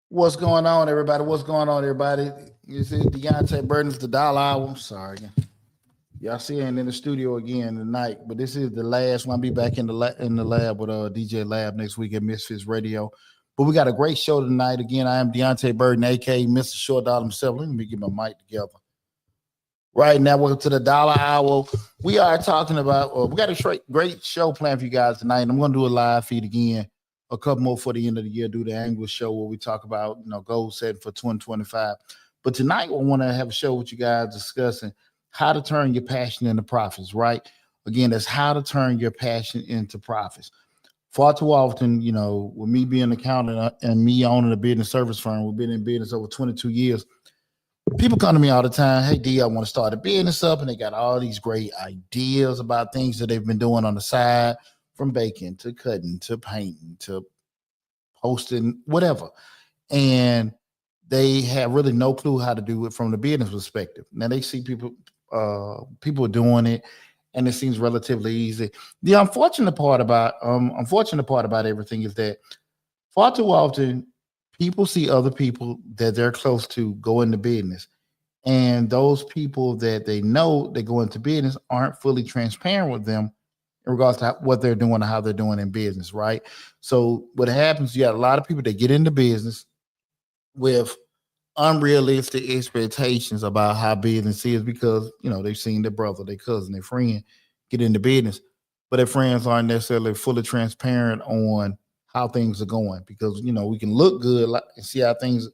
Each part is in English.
What's going on, everybody? What's going on, everybody? You see Deonte Burden's the dollar hour. I'm sorry. Y'all see him in the studio again tonight, but this is the last one. I'll be back in the lab with DJ Lab next week at Misfits Radio. But we got a great show tonight. Again, I am Deonte Burden, aka Mr. Short Dollar himself. Let me get my mic together. Right now, welcome to the dollar hour. We are talking about, we got a great show planned for you guys tonight. I'm going to do a live feed again, a couple more for the end of the year, do the annual show where we talk about, goal setting for 2025. But tonight, we want to have a show with you guys discussing how to turn your passion into profits, right? Again, that's how to turn your passion into profits. Far too often, with me being an accountant and me owning a business service firm, we've been in business over 22 years. People come to me all the time, hey, D, I want to start a business up, and they got all these great ideas about things that they've been doing on the side, from baking to cutting to painting to posting, whatever. And they have really no clue how to do it from the business perspective. Now they see people doing it, and it seems relatively easy. The unfortunate part about everything is that far too often people see other people that they're close to go into business, and those people that they know that go into business aren't fully transparent with them in regards to what they're doing and how they're doing in business, right? So what happens, you got a lot of people that get into business with unrealistic expectations about how business is because, they've seen their brother, their cousin, their friend get into business, but their friends aren't necessarily fully transparent on how things are going because, we can look good and see how things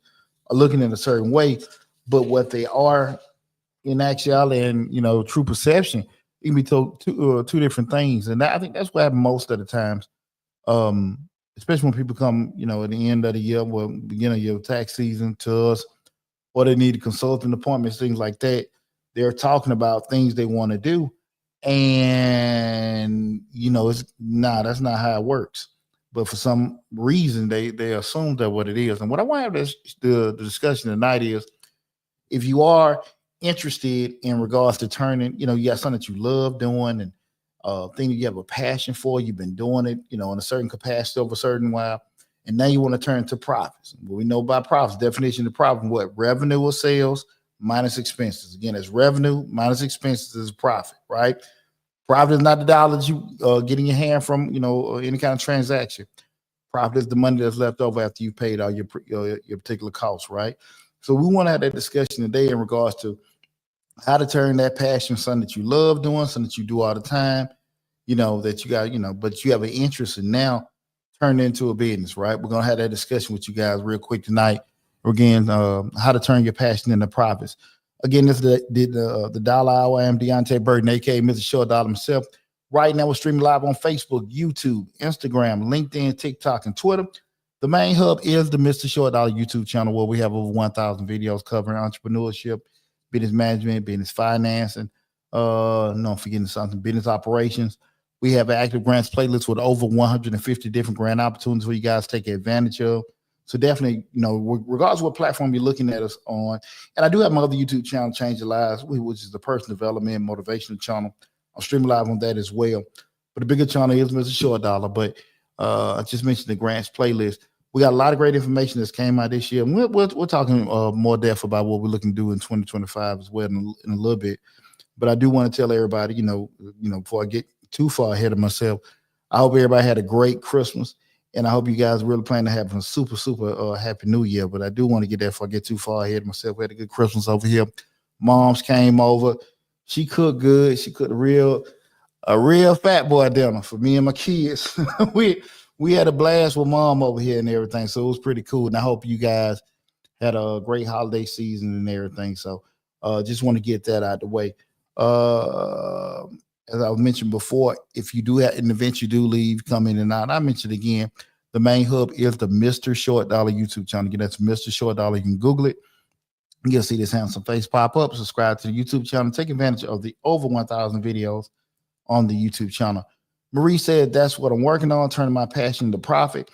are looking in a certain way, but what they are in actuality and, true perception, it can be two different things. And I think that's what happens most of the times. especially when people come, at the end of the year, well, beginning of your tax season to us, or they need consulting appointments, things like that. They're talking about things they want to do. And, that's not how it works. But for some reason, they assume that what it is. And what I want to have the discussion tonight is, if you are interested in regards to turning, you got something that you love doing and thing that you have a passion for, you've been doing it, in a certain capacity over a certain while, and now you want to turn to profits. What we know about profits, definition of profit, what? Revenue or sales minus expenses. Again, it's revenue minus expenses is profit, right? Profit is not the dollars you get in your hand from, any kind of transaction. Profit is the money that's left over after you paid all your particular costs, right? So we want to have that discussion today in regards to how to turn that passion, something that you love doing, something that you do all the time, that you got, but you have an interest in now, turn it into a business, right? We're going to have that discussion with you guys real quick tonight. Again, how to turn your passion into profits. Again, this is the Dollar Hour. I am Deonte Burden, a.k.a. Mr. Short Dollar himself. Right now, we're streaming live on Facebook, YouTube, Instagram, LinkedIn, TikTok, and Twitter. The main hub is the Mr. Short Dollar YouTube channel, where we have over 1,000 videos covering entrepreneurship, business management, business finance, and no, I'm forgetting something, business operations. We have an active grants playlist with over 150 different grant opportunities for you guys to take advantage of. So definitely, regardless of what platform you're looking at us on, and I do have my other YouTube channel, Change Your Lives, which is the personal development, motivational channel. I'm streaming live on that as well. But the bigger channel is Mr. Short Dollar. But I just mentioned the grants playlist. We got a lot of great information that's came out this year. And we're talking more depth about what we're looking to do in 2025 as well in a little bit. But I do want to tell everybody, before I get too far ahead of myself, I hope everybody had a great Christmas. And I hope you guys really plan to have a super, super happy new year. But I do want to get there before I get too far ahead of myself. We had a good Christmas over here. Moms came over. She cooked good. She cooked a real fat boy dinner for me and my kids. we had a blast with mom over here and everything. So it was pretty cool. And I hope you guys had a great holiday season and everything. So just want to get that out of the way. As I mentioned before, if you do have an event you do leave, come in and out. I mentioned again, the main hub is the Mr. Short Dollar YouTube channel. Again, that's Mr. Short Dollar. You can Google it. You'll see this handsome face pop up. Subscribe to the YouTube channel. Take advantage of the over 1,000 videos on the YouTube channel. Marie said, that's what I'm working on, turning my passion into profit.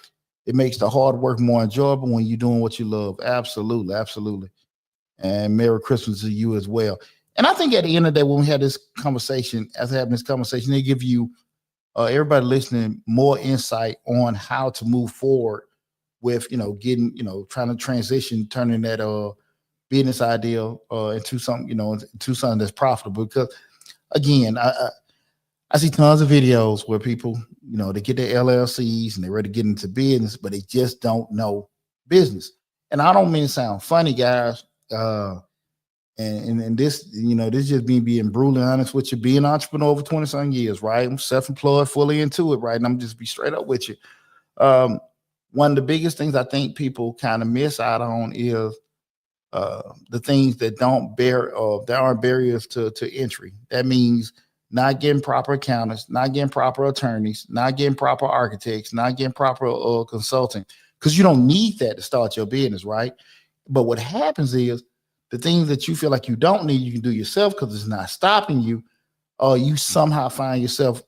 It makes the hard work more enjoyable when you're doing what you love. Absolutely, absolutely. And Merry Christmas to you as well. And I think at the end of the day, when we had this conversation, they give you, everybody listening, more insight on how to move forward with, getting, trying to transition, turning that business idea into something, into something that's profitable. Because again, I see tons of videos where people, they get their LLCs and they're ready to get into business, but they just don't know business. And I don't mean to sound funny, guys. And this, this just me being brutally honest with you, being an entrepreneur over 20-something years, right? I'm self-employed, fully into it, right? And I'm just be straight up with you. One of the biggest things I think people kind of miss out on is the things that there aren't barriers to entry. That means not getting proper accountants, not getting proper attorneys, not getting proper architects, not getting proper consulting, because you don't need that to start your business, right? But what happens is the things that you feel like you don't need, you can do yourself because it's not stopping you. You somehow find yourself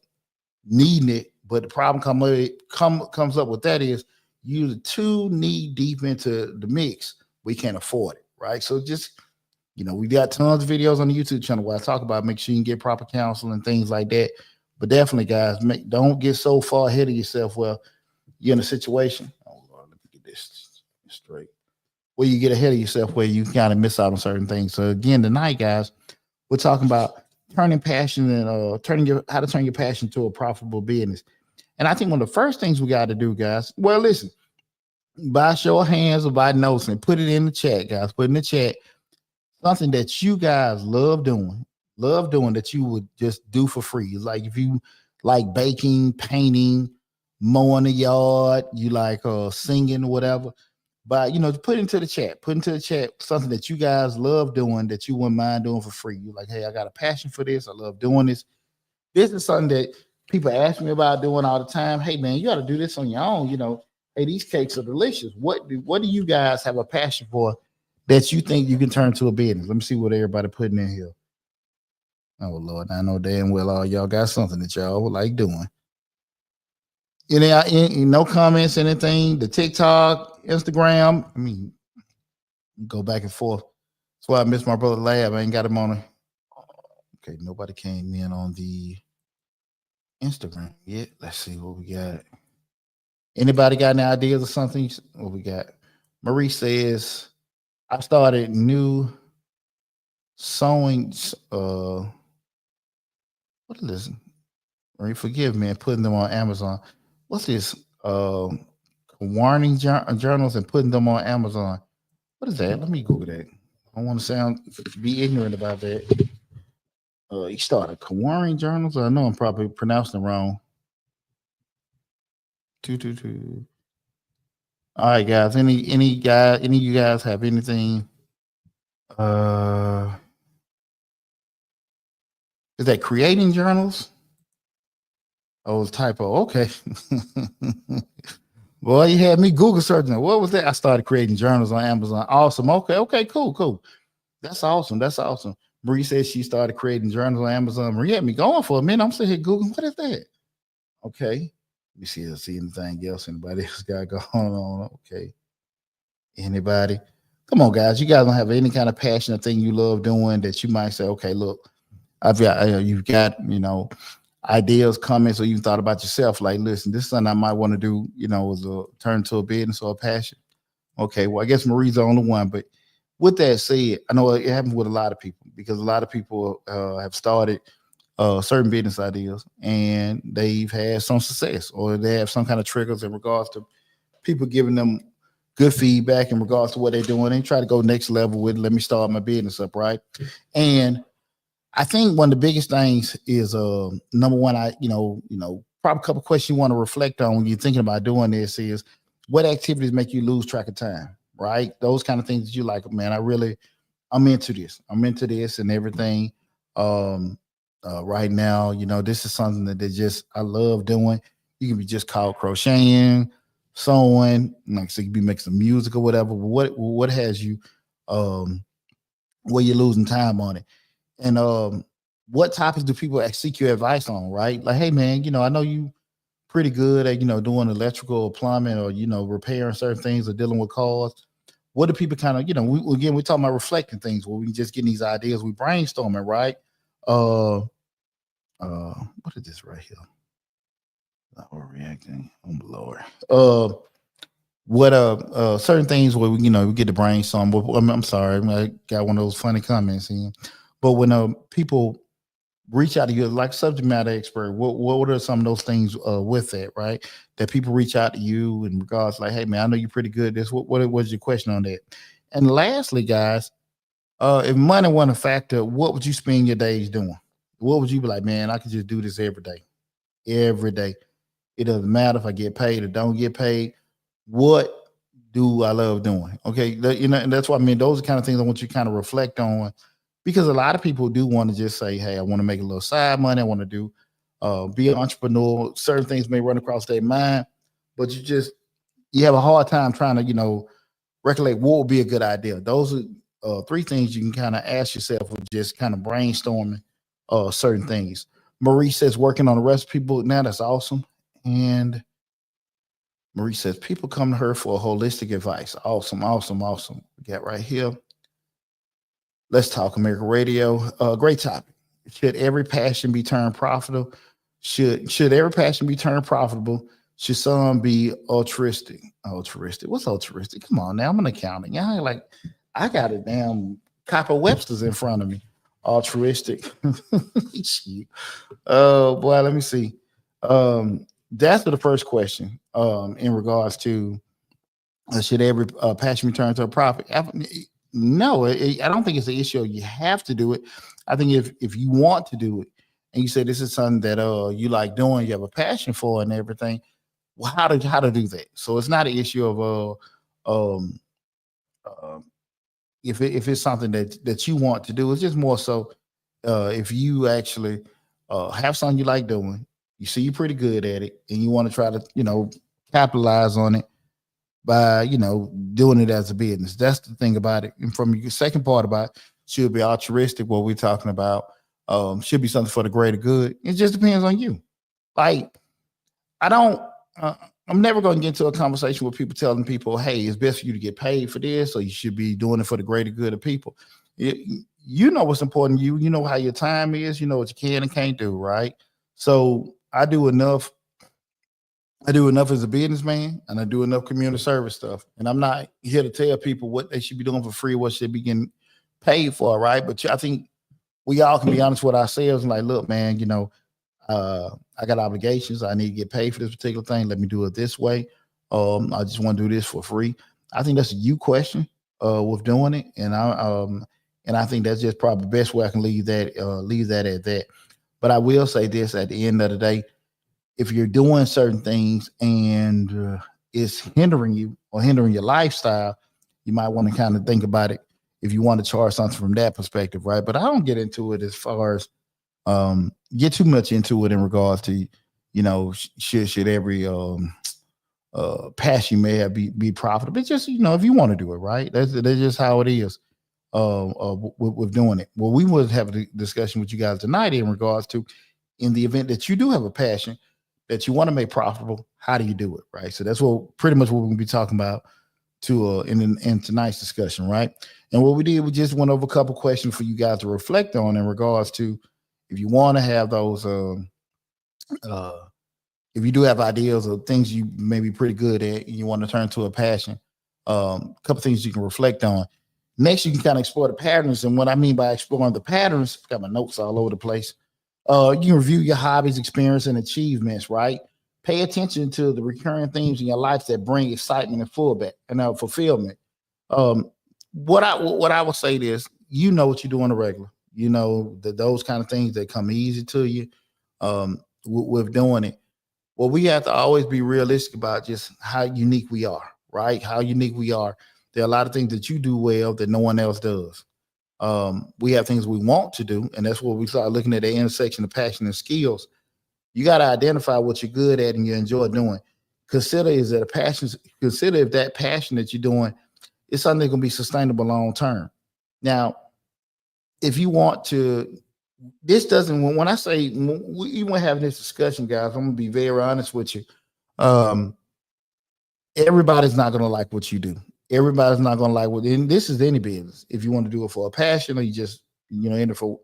needing it, but the problem comes up with that is you're too knee deep into the mix. We can't afford it, right? So just, we got tons of videos on the YouTube channel where I talk about make sure you can get proper counsel and things like that. But definitely, guys, don't get so far ahead of yourself where you're in a situation. Oh, Lord, let me get this straight. Where you get ahead of yourself, where you kind of miss out on certain things. So again, tonight, guys, we're talking about turning passion and how to turn your passion to a profitable business. And I think one of the first things we got to do, guys, well, listen, by show of hands or by notes, and put it in the chat, guys. Put in the chat something that you guys love doing that you would just do for free. Like if you like baking, painting, mowing the yard, you like singing, whatever. But put into the chat something that you guys love doing that you wouldn't mind doing for free. You're like, hey, I got a passion for this. I love doing this. This is something that people ask me about doing all the time. Hey man, you got to do this on your own. Hey, these cakes are delicious. What do you guys have a passion for that you think you can turn to a business? Let me see what everybody putting in here. Oh Lord, I know damn well all y'all got something that y'all like doing. No comments, anything. The TikTok, Instagram. I mean, go back and forth. That's why I missed my brother Lab. I ain't got him on it. Okay, nobody came in on the Instagram yet. Let's see what we got. Anybody got any ideas or something? What we got? Marie says, I started new sewing. What is this? Marie, forgive me and putting them on Amazon. What's this? Warning journals and putting them on Amazon. What is that? Let me Google that. I don't want to be ignorant about that. You started warning journals. I know I'm probably pronouncing it wrong. 222. All right, guys. Any of you guys have anything? Is that creating journals? Oh, it's typo. Okay. Boy, you had me Google searching. What was that? I started creating journals on Amazon. Awesome. Okay. Cool. That's awesome. Marie says she started creating journals on Amazon. Marie had me going for a minute. I'm sitting here Googling. What is that? Okay. Let me see anything else anybody else got going on. Okay. Anybody? Come on, guys. You guys don't have any kind of passionate thing you love doing that you might say, okay, look, you've got, ideas, comments, or you thought about yourself. Like, listen, this is something I might want to do, as a turn to a business or a passion. Okay. Well, I guess Marie's the only one, but with that said, I know it happens with a lot of people because a lot of people have started certain business ideas and they've had some success or they have some kind of triggers in regards to people giving them good feedback in regards to what they're doing and try to go next level with, let me start my business up, right? And I think one of the biggest things is number one, probably a couple questions you want to reflect on when you're thinking about doing this is what activities make you lose track of time, right? Those kind of things that you like, man, I'm into this. I'm into this and everything. Right now, this is something that I love doing. You can be just called crocheting, sewing, like so you can be making some music or whatever. But what has you where you're losing time on it? And what topics do people seek your advice on, right? Like, hey man, I know you pretty good at doing electrical or plumbing or repairing certain things or dealing with cars. What do people kind of we're talking about reflecting things where we just getting these ideas, we brainstorming, right? What is this right here? Overreacting. Oh my Lord. What certain things where we get the brainstorm. I'm sorry, I got one of those funny comments in. But when people reach out to you like subject matter expert, what are some of those things with that, right? That people reach out to you in regards like, hey man, I know you're pretty good at this. What was your question on that? And lastly, guys, if money wasn't a factor, what would you spend your days doing? What would you be like, man, I could just do this every day. Every day. It doesn't matter if I get paid or don't get paid. What do I love doing? Okay. And that's what I mean. Those are the kind of things I want you to kind of reflect on because a lot of people do want to just say, hey, I want to make a little side money. I want to do, be an entrepreneur. Certain things may run across their mind, but you have a hard time trying to, recollect what would be a good idea. Those are three things you can kind of ask yourself with just kind of brainstorming certain things. Marie says working on the recipe book now. That's awesome. And Marie says people come to her for holistic advice. Awesome. We got right here. Let's Talk America Radio. Great topic. Should every passion be turned profitable? Should every passion be turned profitable? Should some be altruistic? What's altruistic? Come on now. I'm an accountant. Yeah, I got a damn copy of Webster's in front of me. Altruistic. Oh boy, let me see. That's the first question. In regards to should every passion return to a profit? No, I don't think it's an issue. You have to do it. I think if you want to do it, and you say this is something that you like doing, you have a passion for, and everything. Well, how to do that? So it's not an issue of if it's something that you want to do. It's just more so if you actually have something you like doing You see you're pretty good at it, and you want to try to, capitalize on it by, doing it as a business. That's the thing about it. And from your second part about should be altruistic, what we're talking about, should be something for the greater good. It just depends on you. Like, I don't, I'm never going to get into a conversation with people telling people, hey, it's best for you to get paid for this, or you should be doing it for the greater good of people. You know what's important to you. You know how your time is. You know what you can and can't do, right? So I do enough as a businessman, and I do enough community service stuff. And I'm not here to tell people what they should be doing for free, what should be getting paid for, right? But I think we all can be honest with ourselves and like, look, man, I got obligations. I need to get paid for this particular thing. Let me do it this way. I just want to do this for free. I think that's a you question with doing it, and I think that's just probably the best way I can leave that at that. But I will say this: at the end of the day, if you're doing certain things and it's hindering you or hindering your lifestyle, you might want to kind of think about it if you want to charge something from that perspective, right? But I don't get into it as far as get too much into it in regards to, should every passion you may have be profitable. It's just, if you want to do it, right? That's just how it is with doing it. Well, we would have a discussion with you guys tonight in regards to, in the event that you do have a passion that you want to make profitable, how do you do it, right? So that's pretty much what we're going to be talking about in tonight's discussion, right? And what we did, we just went over a couple questions for you guys to reflect on in regards to, if you want to have those, if you do have ideas of things you may be pretty good at and you want to turn to a passion, a couple things you can reflect on. Next, you can kind of explore the patterns. And what I mean by exploring the patterns, I've got my notes all over the place. You can review your hobbies, experience, and achievements, right? Pay attention to the recurring themes in your life that bring excitement and fulfillment. What I would say is, what you do on a regular. Those kind of things that come easy to you with doing it. Well, we have to always be realistic about just how unique we are, right? How unique we are. There are a lot of things that you do well that no one else does. We have things we want to do, and that's what we start looking at, the intersection of passion and skills. You got to identify what you're good at and you enjoy doing. Consider if that passion that you're doing is something that's going to be sustainable long term. Now, if you want to, when I say, even having this discussion, guys, I'm going to be very honest with you. Everybody's not going to like what you do. Everybody's not going to like and this is any business. If you want to do it for a passion, or you just, in it for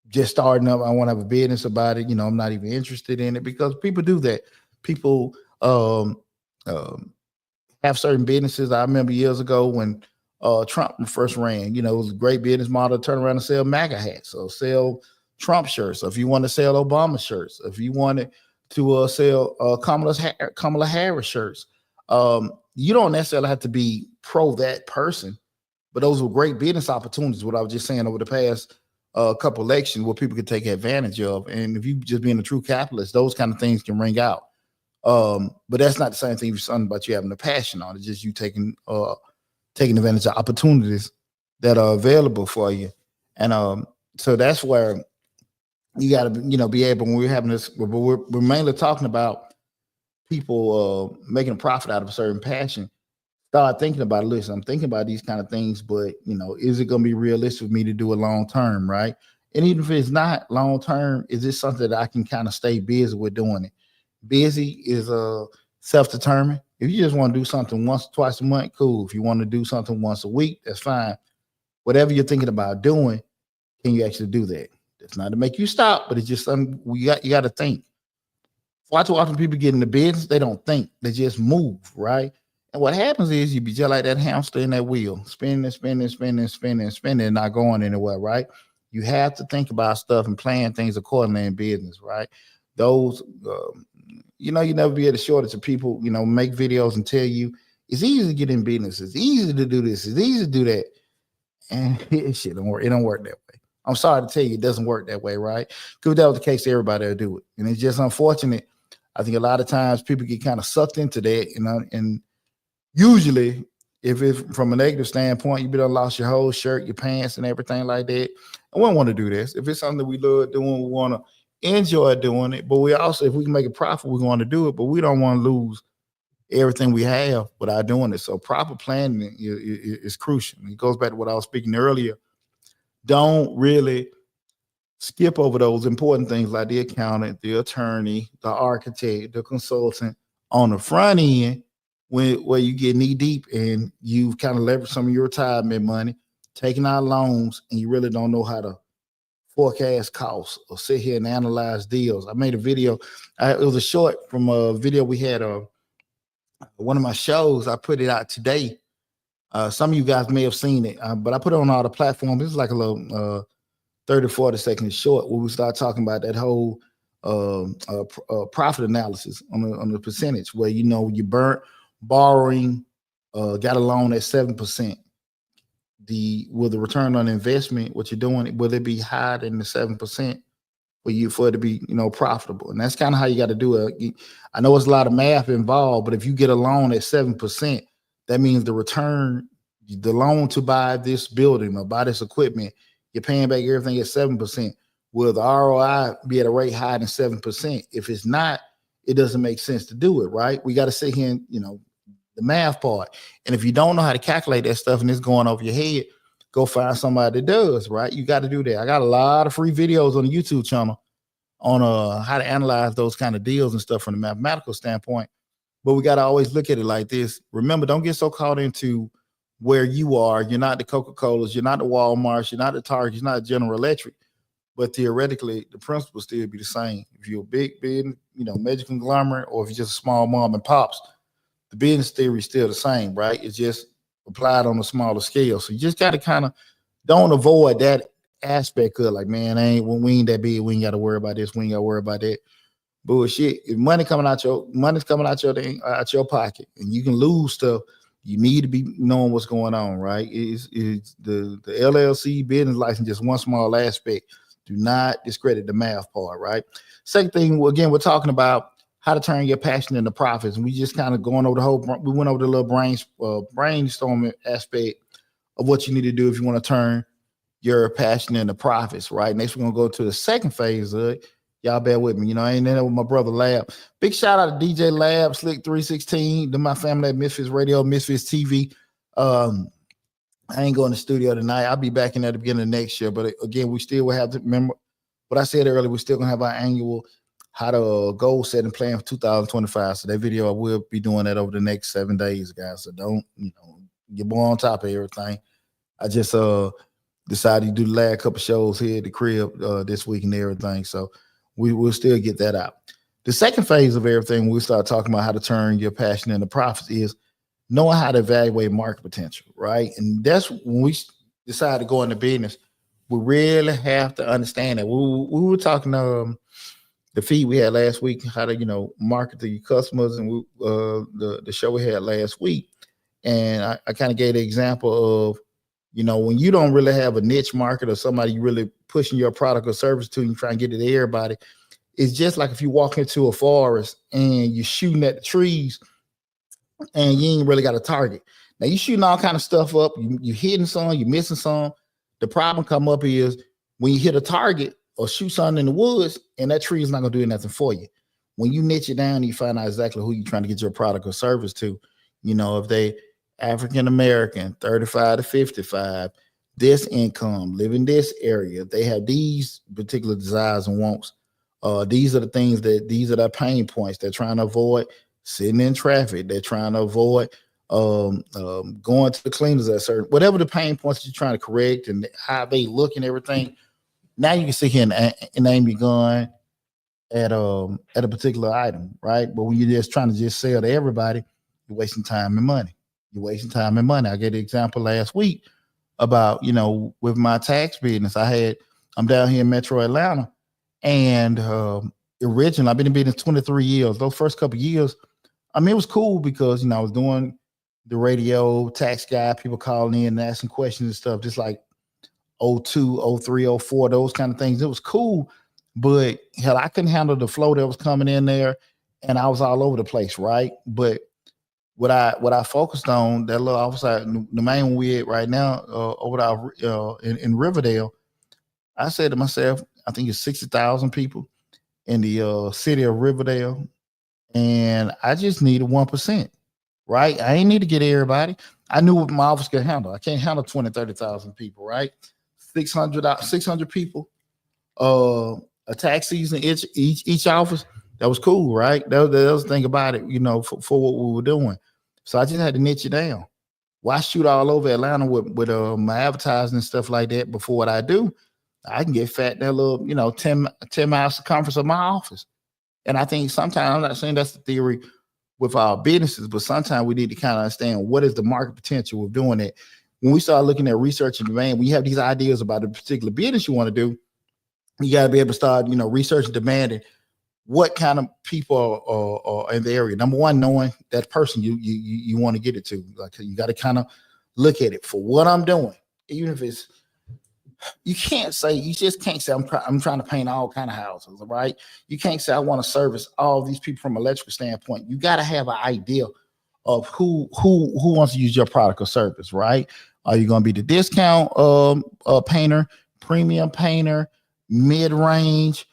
just starting up, I want to have a business about it. I'm not even interested in it, because people do that. People have certain businesses. I remember years ago when Trump first ran, it was a great business model to turn around and sell MAGA hats or sell Trump shirts. So if you want to sell Obama shirts, if you wanted to sell Kamala Harris shirts, you don't necessarily have to be pro that person, but those were great business opportunities. What I was just saying, over the past couple elections, where people could take advantage of. And if you just being a true capitalist, those kind of things can ring out. But that's not the same thing as something about you having a passion on it. It's just you taking advantage of opportunities that are available for you. And so that's where you got to, be able, when we're having this, we're mainly talking about people making a profit out of a certain passion. Start thinking about it. Listen, I'm thinking about these kind of things, but is it going to be realistic for me to do it long term, right? And even if it's not long term, is this something that I can kind of stay busy with doing it? Busy is self-determined. If you just want to do something once, twice a month, cool. If you want to do something once a week, that's fine. Whatever you're thinking about doing, can you actually do that? That's not to make you stop, but it's just something you got to think. Far too often people get in the business, they don't think, they just move, right? And what happens is you be just like that hamster in that wheel, spinning, not going anywhere, right? You have to think about stuff and plan things accordingly in business, right? Those, you never be at a shortage of people, make videos and tell you it's easy to get in business, it's easy to do this, it's easy to do that. And shit don't work. It don't work that way. I'm sorry to tell you, it doesn't work that way, right? Because if that was the case, everybody would do it. And it's just unfortunate. I think a lot of times people get kind of sucked into that, and usually, if it's from a negative standpoint, you done lost your whole shirt, your pants, and everything like that. And we don't want to do this. If it's something that we love doing, we want to enjoy doing it, but we also, if we can make a profit, we're going to do it, but we don't want to lose everything we have without doing it. So proper planning is crucial. It goes back to what I was speaking earlier. Don't really skip over those important things like the accountant, the attorney, the architect, the consultant on the front end where you get knee deep and you've kind of leveraged some of your retirement money, taking out loans, and you really don't know how to forecast costs or sit here and analyze deals. I made a video. It was a short from a video we had one of my shows. I put it out today. Some of you guys may have seen it, but I put it on all the platforms. It's like a little 30, 40 seconds short where we start talking about that whole profit analysis on the percentage where, you know, you borrowing, got a loan at 7%. Will the return on investment, what you're doing, will it be higher than the 7% for it to be, you know, profitable? And that's kind of how you got to do it. I know it's a lot of math involved, but if you get a loan at 7%, that means the return, the loan to buy this building or buy this equipment, you're paying back everything at 7%. Will the ROI be at a rate higher than 7%? If it's not, it doesn't make sense to do it, right? We got to sit here and, you know, the math part. And if you don't know how to calculate that stuff and it's going over your head, go find somebody that does, right? You got to do that. I got a lot of free videos on the YouTube channel on how to analyze those kind of deals and stuff from the mathematical standpoint. But we got to always look at it like this. Remember, don't get so caught into where you are. You're not the Coca-Colas, you're not the Walmarts, you're not the Target, you're not General Electric. But theoretically, the principle still be the same. If you're a big, you know, major conglomerate, or if you're just a small mom and pops, the business theory is still the same, right? It's just applied on a smaller scale. So you just got to kind of don't avoid that aspect of like, man, we ain't that big. We ain't got to worry about this. We ain't got to worry about that. Bullshit. If money's coming out your pocket, and you can lose stuff, you need to be knowing what's going on, right? It's the LLC business license, just one small aspect. Do not discredit the math part, right? Second thing, again, we're talking about how to turn your passion into profits. And we just kind of going over we went over the little brainstorming aspect of what you need to do if you want to turn your passion into profits, right? Next, we're going to go to the second phase of it. Y'all bear with me. You know, I ain't in there with my brother Lab. Big shout out to DJ Lab, Slick 316, to my family at Misfits Radio, Misfits TV. I ain't going to the studio tonight. I'll be back in at the beginning of next year. But again, we still will have to remember what I said earlier. We're still going to have our annual how to goal set and plan for 2025. So that video, I will be doing that over the next 7 days, guys. So don't, you know, get more on top of everything. I just decided to do the last couple shows here at the crib this week and everything. So we will still get that out. The second phase of everything, we start talking about how to turn your passion into profits, is knowing how to evaluate market potential, right? And that's when we decide to go into business. We really have to understand that. We were talking the feed we had last week, how to, you know, market to your customers, and the show we had last week. And I kind of gave the example of, you know, when you don't really have a niche market or somebody you really pushing your product or service to, and you try and get it to everybody. It's just like if you walk into a forest and you're shooting at the trees and you ain't really got a target. Now you shooting all kind of stuff up, you hitting some, you missing some. The problem come up is when you hit a target or shoot something in the woods, and that tree is not gonna do nothing for you. When you niche it down, you find out exactly who you're trying to get your product or service to. You know, if they African American, 35 to 55, this income, live in this area, they have these particular desires and wants. These are the things these are their pain points. They're trying to avoid sitting in traffic. They're trying to avoid going to the cleaners at certain, whatever the pain points you're trying to correct and how they look and everything. Now you can sit here and aim your gun at a particular item, right? But when you're just trying to just sell to everybody, you're wasting time and money. I gave the example last week about, you know, with my tax business. I'm down here in Metro Atlanta, and originally I've been in business 23 years. Those first couple of years, I mean, it was cool because, you know, I was doing the radio, tax guy, people calling in and asking questions and stuff, just like 02, 03, 04, those kind of things. It was cool, but hell, I couldn't handle the flow that was coming in there, and I was all over the place, right? But what I focused on, that little office, the main one we at right now, over there in Riverdale, I said to myself, I think it's 60,000 people. in the city of Riverdale, and I just needed 1%. Right? I ain't need to get everybody. I knew what my office could handle. I can't handle 20, 30,000 people, right? 600 people, a tax season, each office. That was cool, right? That was the thing about it, for what we were doing. So I just had to niche it down. Why shoot all over Atlanta with my advertising and stuff like that before what I do? I can get fat in that little, 10 mile circumference of my office. And I think sometimes, I'm not saying that's the theory with our businesses, but sometimes we need to kind of understand what is the market potential of doing it. When we start looking at research and demand, when you have these ideas about a particular business you want to do, you got to be able to start, research and demanding what kind of people are in the area. Number one, knowing that person you want to get it to. Like, you got to kind of look at it for what I'm doing, even if it's. You just can't say I'm trying to paint all kind of houses, right? You can't say I want to service all these people from an electrical standpoint. You got to have an idea of who wants to use your product or service, right? Are you going to be the discount painter, premium painter, mid-range,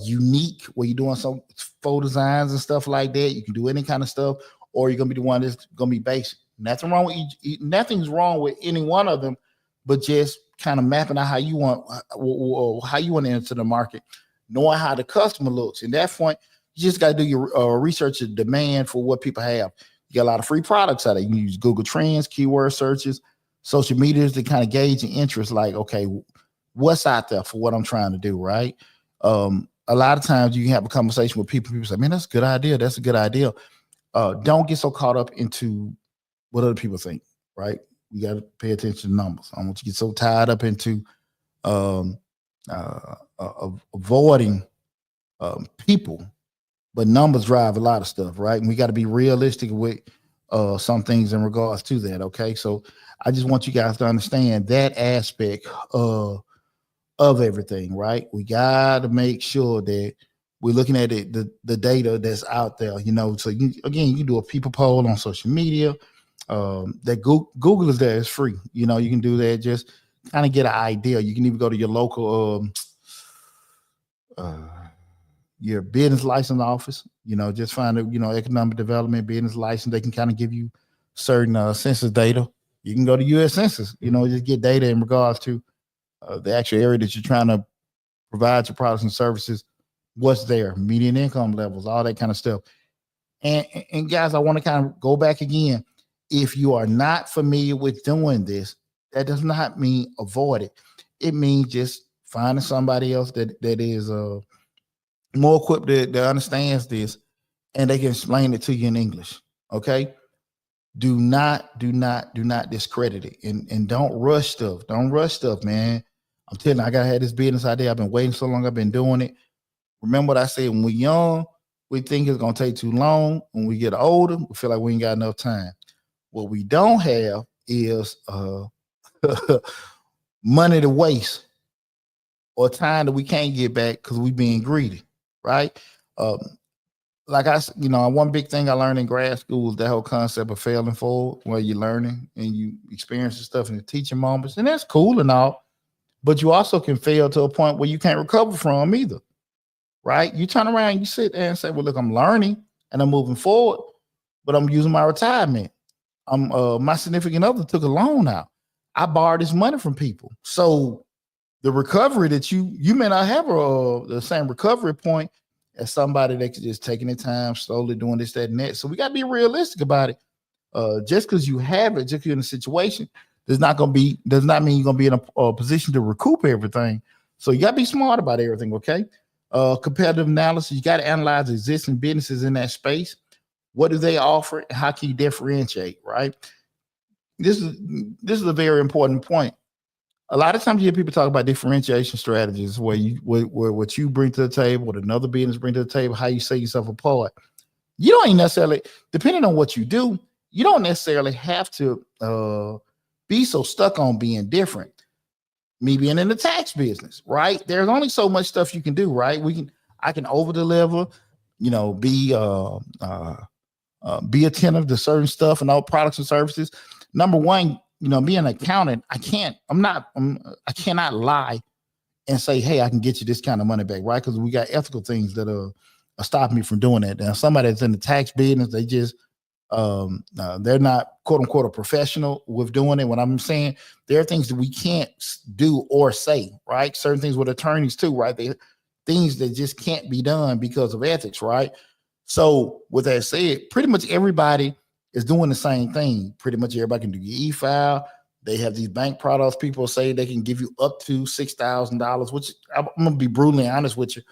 unique, where you're doing some faux designs and stuff like that? You can do any kind of stuff, or you're going to be the one that's going to be basic. Nothing's wrong with any one of them, but just kind of mapping out how you want to enter the market, knowing how the customer looks. And that point, you just got to do your research and demand for what people have. You got a lot of free products out there. You can use Google Trends, keyword searches, social medias to kind of gauge the interest. Like, okay, what's out there for what I'm trying to do, right? A lot of times you can have a conversation with people. People say, man, that's a good idea. That's a good idea. Don't get so caught up into what other people think, right? You got to pay attention to numbers. I don't want you to get so tied up into avoiding people, but numbers drive a lot of stuff, right? And we got to be realistic with some things in regards to that, okay? So I just want you guys to understand that aspect of everything, right? We got to make sure that we're looking at it, the data that's out there, So you can do a people poll on social media. That Google is there. It's free. You can do that. Just kind of get an idea. You can even go to your local your business license office. Just find a economic development business license. They can kind of give you certain census data. You can go to U.S. Census. Just get data in regards to the actual area that you're trying to provide your products and services. What's there? Median income levels, all that kind of stuff. And guys, I want to kind of go back again. If you are not familiar with doing this, that does not mean avoid it. It means just finding somebody else that is more equipped that understands this, and they can explain it to you in English. Okay. Do not discredit it, and don't rush stuff. Don't rush stuff, man. I'm telling you, I gotta have this business idea. I've been waiting so long. I've been doing it. Remember what I said, when we're young, we think it's gonna take too long. When we get older, we feel like we ain't got enough time. What we don't have is money to waste or time that we can't get back because we being greedy, right? Like one big thing I learned in grad school is that whole concept of failing forward, where you're learning and you experience stuff in the teaching moments, and that's cool and all, but you also can fail to a point where you can't recover from either, right? You turn around, you sit there and say, well, look, I'm learning and I'm moving forward, but I'm using my retirement. My significant other took a loan out. I borrowed this money from people. So the recovery that you may not have the same recovery point as somebody that just taking their time, slowly doing this, that, and that. So we got to be realistic about it. Just because you have it, just because you're in a situation, does not mean you're going to be in a position to recoup everything. So you got to be smart about everything, okay? Competitive analysis, you got to analyze existing businesses in that space. What do they offer? And how can you differentiate, right? This is a very important point. A lot of times you hear people talk about differentiation strategies, where what you bring to the table, what another business bring to the table, how you set yourself apart. You don't necessarily, depending on what you do, you don't necessarily have to be so stuck on being different. Me being in the tax business, right? There's only so much stuff you can do, right? I can over deliver, be attentive to certain stuff and all products and services. Number one, being an accountant, I cannot lie and say, hey, I can get you this kind of money back, right? Because we got ethical things that are stopping me from doing that. Now, somebody that's in the tax business, they just they're not quote unquote a professional with doing it. What I'm saying, there are things that we can't do or say, right? Certain things with attorneys too, right? They things that just can't be done because of ethics, right? So with that said, pretty much everybody is doing the same thing. Pretty much everybody can do your e-file. They have these bank products. People say they can give you up to $6,000, which I'm gonna be brutally honest with you.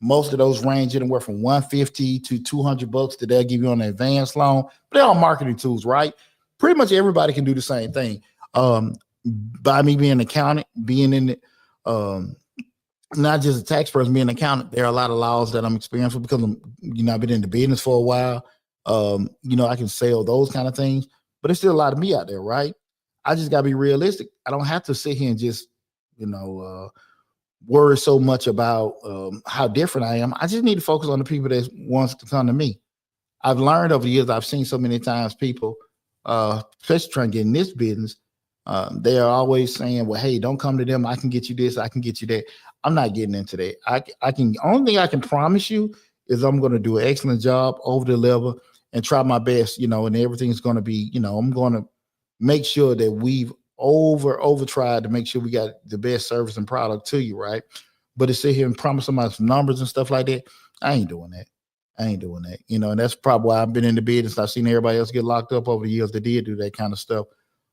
Most of those range anywhere from 150 to 200 bucks that they'll give you on an advanced loan. But they're all marketing tools, right? Pretty much everybody can do the same thing. By me being an accountant, being in the not just a tax person, being an accountant, there are a lot of laws that I'm experienced with because I've been in the business for a while. I can sell those kind of things, but there's still a lot of me out there, right? I just gotta be realistic. I don't have to sit here and just, worry so much about how different I am. I just need to focus on the people that wants to come to me. I've learned over the years, I've seen so many times people, especially trying to get in this business, they are always saying, well, hey, don't come to them. I can get you this. I can get you that. I'm not getting into that. Only thing I can promise you is I'm going to do an excellent job over the level and try my best, and everything's going to be, I'm going to make sure that we've over tried to make sure we got the best service and product to you, right? But to sit here and promise somebody some numbers and stuff like that, I ain't doing that. And that's probably why I've been in the business. I've seen everybody else get locked up over the years that did do that kind of stuff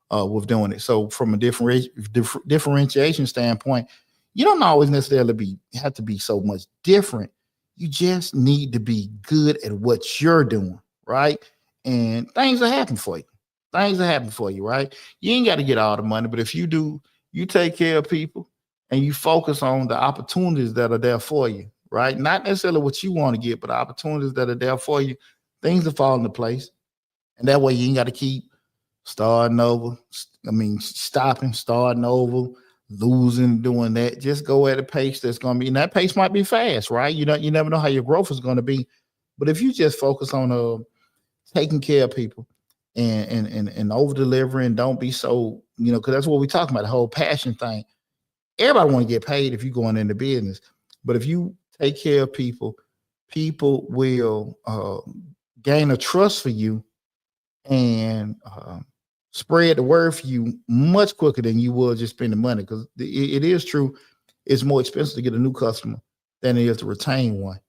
with doing it. So from a differentiation standpoint, you don't always necessarily have to be so much different. You just need to be good at what you're doing, right? And things will happen for you. Right? You ain't got to get all the money, but if you do, you take care of people and you focus on the opportunities that are there for you, right? Not necessarily what you want to get, but the opportunities that are there for you, things will fall into place. And that way you ain't got to keep starting over. Starting over, losing, doing that. Just go at a pace that's going to be, and that pace might be fast, right? You never know how your growth is going to be. But if you just focus on taking care of people, and over delivering, don't be so, because that's what we're talking about, the whole passion thing. Everybody want to get paid if you're going into business, but if you take care of people, people will gain a trust for you and spread the word for you much quicker than you will just spending money. Because it is true, it's more expensive to get a new customer than it is to retain one.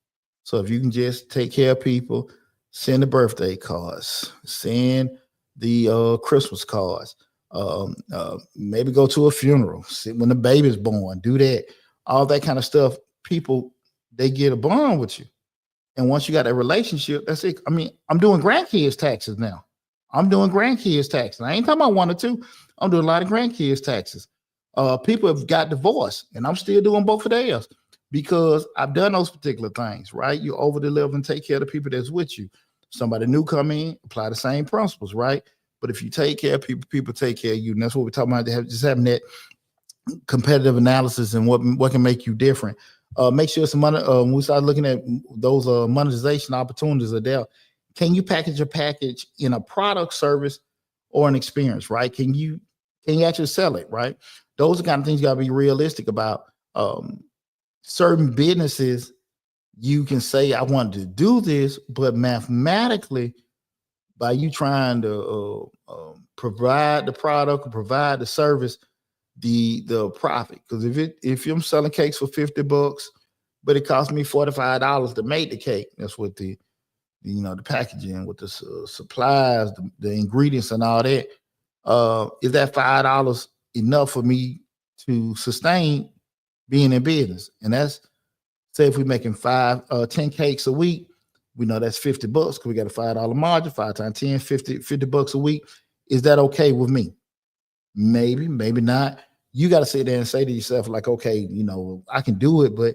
So if you can just take care of people, send the birthday cards, send the Christmas cards, maybe go to a funeral, when the baby's born, do that, all that kind of stuff. People, they get a bond with you. And once you got a relationship, that's it. I'm doing grandkids taxes now. I ain't talking about 1 or 2. I'm doing a lot of grandkids taxes. People have got divorced and I'm still doing both of theirs because I've done those particular things, right? You over deliver and take care of the people that's with you. Somebody new come in, apply the same principles, right? But if you take care of people, people take care of you. And that's what we're talking about, just having that competitive analysis and what can make you different. Make sure some money, when we start looking at those monetization opportunities are there. Can you package a package in a product, service, or an experience, right? Can you actually sell it, right? Those are the kind of things you got to be realistic about. Certain businesses, you can say, I wanted to do this, but mathematically, by you trying to provide the product or provide the service, the profit. Because if I'm selling cakes for $50, but it cost me $45 to make the cake, that's what the packaging with the supplies, the ingredients and all that. Is that $5 enough for me to sustain being in business? And that's, say if we're making 10 cakes a week, we know that's $50 because we got a $5 margin, 5 times 10, $50 a week. Is that okay with me? Maybe, maybe not. You got to sit there and say to yourself, like, okay, I can do it, but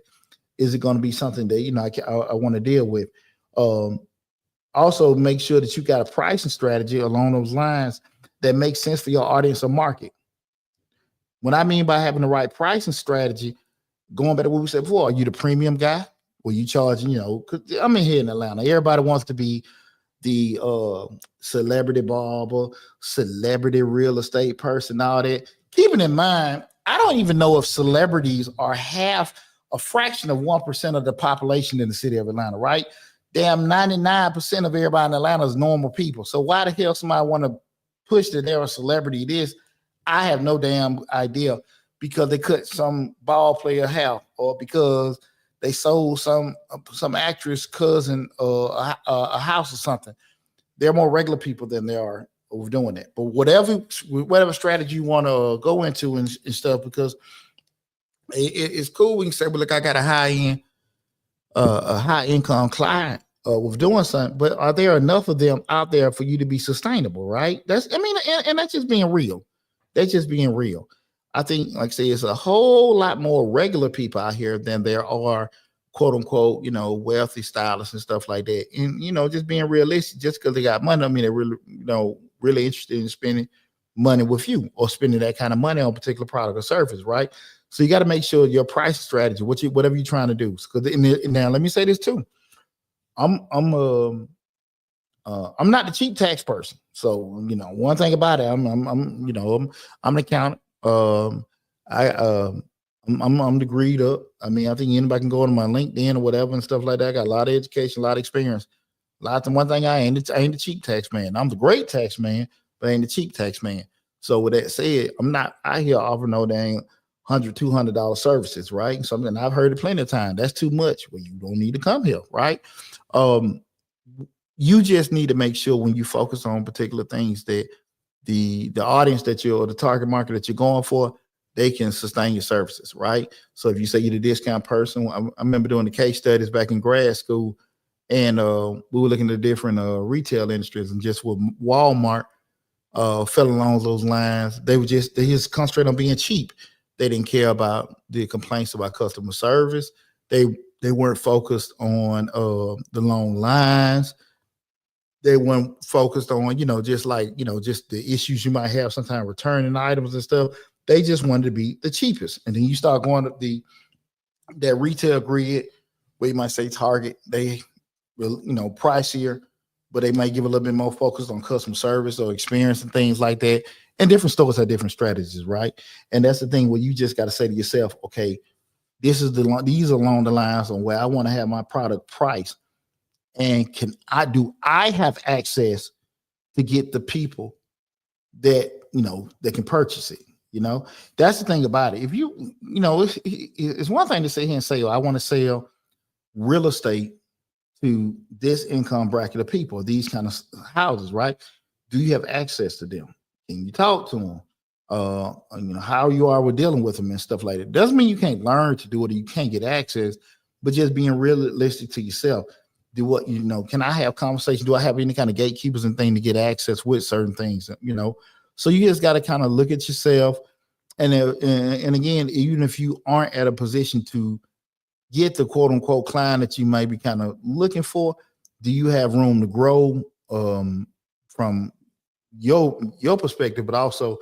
is it going to be something that, I want to deal with? Also make sure that you got a pricing strategy along those lines that makes sense for your audience or market. What I mean by having the right pricing strategy, going back to what we said before, are you the premium guy? Or you charging, because I'm in here in Atlanta. Everybody wants to be the celebrity barber, celebrity real estate person, all that. Keeping in mind, I don't even know if celebrities are a fraction of 1% of the population in the city of Atlanta, right? Damn, 99% of everybody in Atlanta is normal people. So why the hell somebody want to push that they're a celebrity? I have no damn idea, because they cut some ball player hair, or because they sold some actress cousin a house or something. They're more regular people than they are doing that. But whatever strategy you want to go into and stuff, because it's cool. We can say, well, look, I got a high income client with doing something, but are there enough of them out there for you to be sustainable? Right? And that's just being real. That's just being real. I think, like I say, it's a whole lot more regular people out here than there are, quote unquote, wealthy stylists and stuff like that. And just being realistic, just because they got money, I mean, they're really, really interested in spending money with you, or spending that kind of money on a particular product or service, right? So you got to make sure your price strategy, whatever you're trying to do. Because now, let me say this too. I'm not the cheap tax person. So one thing about it, I'm an accountant. I'm degreed up. I mean, I think anybody can go on my LinkedIn or whatever and stuff like that. I got a lot of education, a lot of experience. One thing I ain't the cheap tax man. I'm the great tax man, but I ain't the cheap tax man. So with that said, I'm not out here offering no dang $100, $200 services, right? Something I've heard it plenty of times. That's too much. Well, you don't need to come here, right? You just need to make sure when you focus on particular things that the audience or the target market that you're going for, they can sustain your services, right? So if you say you're the discount person, I remember doing the case studies back in grad school, and we were looking at different retail industries, and just with Walmart fell along those lines. They just concentrate on being cheap. They didn't care about the complaints about customer service. They weren't focused on the long lines. They weren't focused on, just the issues you might have sometimes returning items and stuff. They just wanted to be the cheapest. And then you start going up that retail grid, where you might say Target, they pricier, but they might give a little bit more focus on customer service or experience and things like that. And different stores have different strategies, right? And that's the thing where you just got to say to yourself, okay, these are along the lines on where I want to have my product priced. And I have access to get the people that, that can purchase it. That's the thing about it. If it's one thing to sit here and say, I want to sell real estate to this income bracket of people, these kind of houses, right? Do you have access to them? Can you talk to them? How you are with dealing with them and stuff like that. Doesn't mean you can't learn to do it or you can't get access, but just being realistic to yourself. Can I have conversations? Do I have any kind of gatekeepers and thing to get access with certain things? So you just got to kind of look at yourself. And again, even if you aren't at a position to get the quote unquote client that you might be kind of looking for, do you have room to grow from your perspective, but also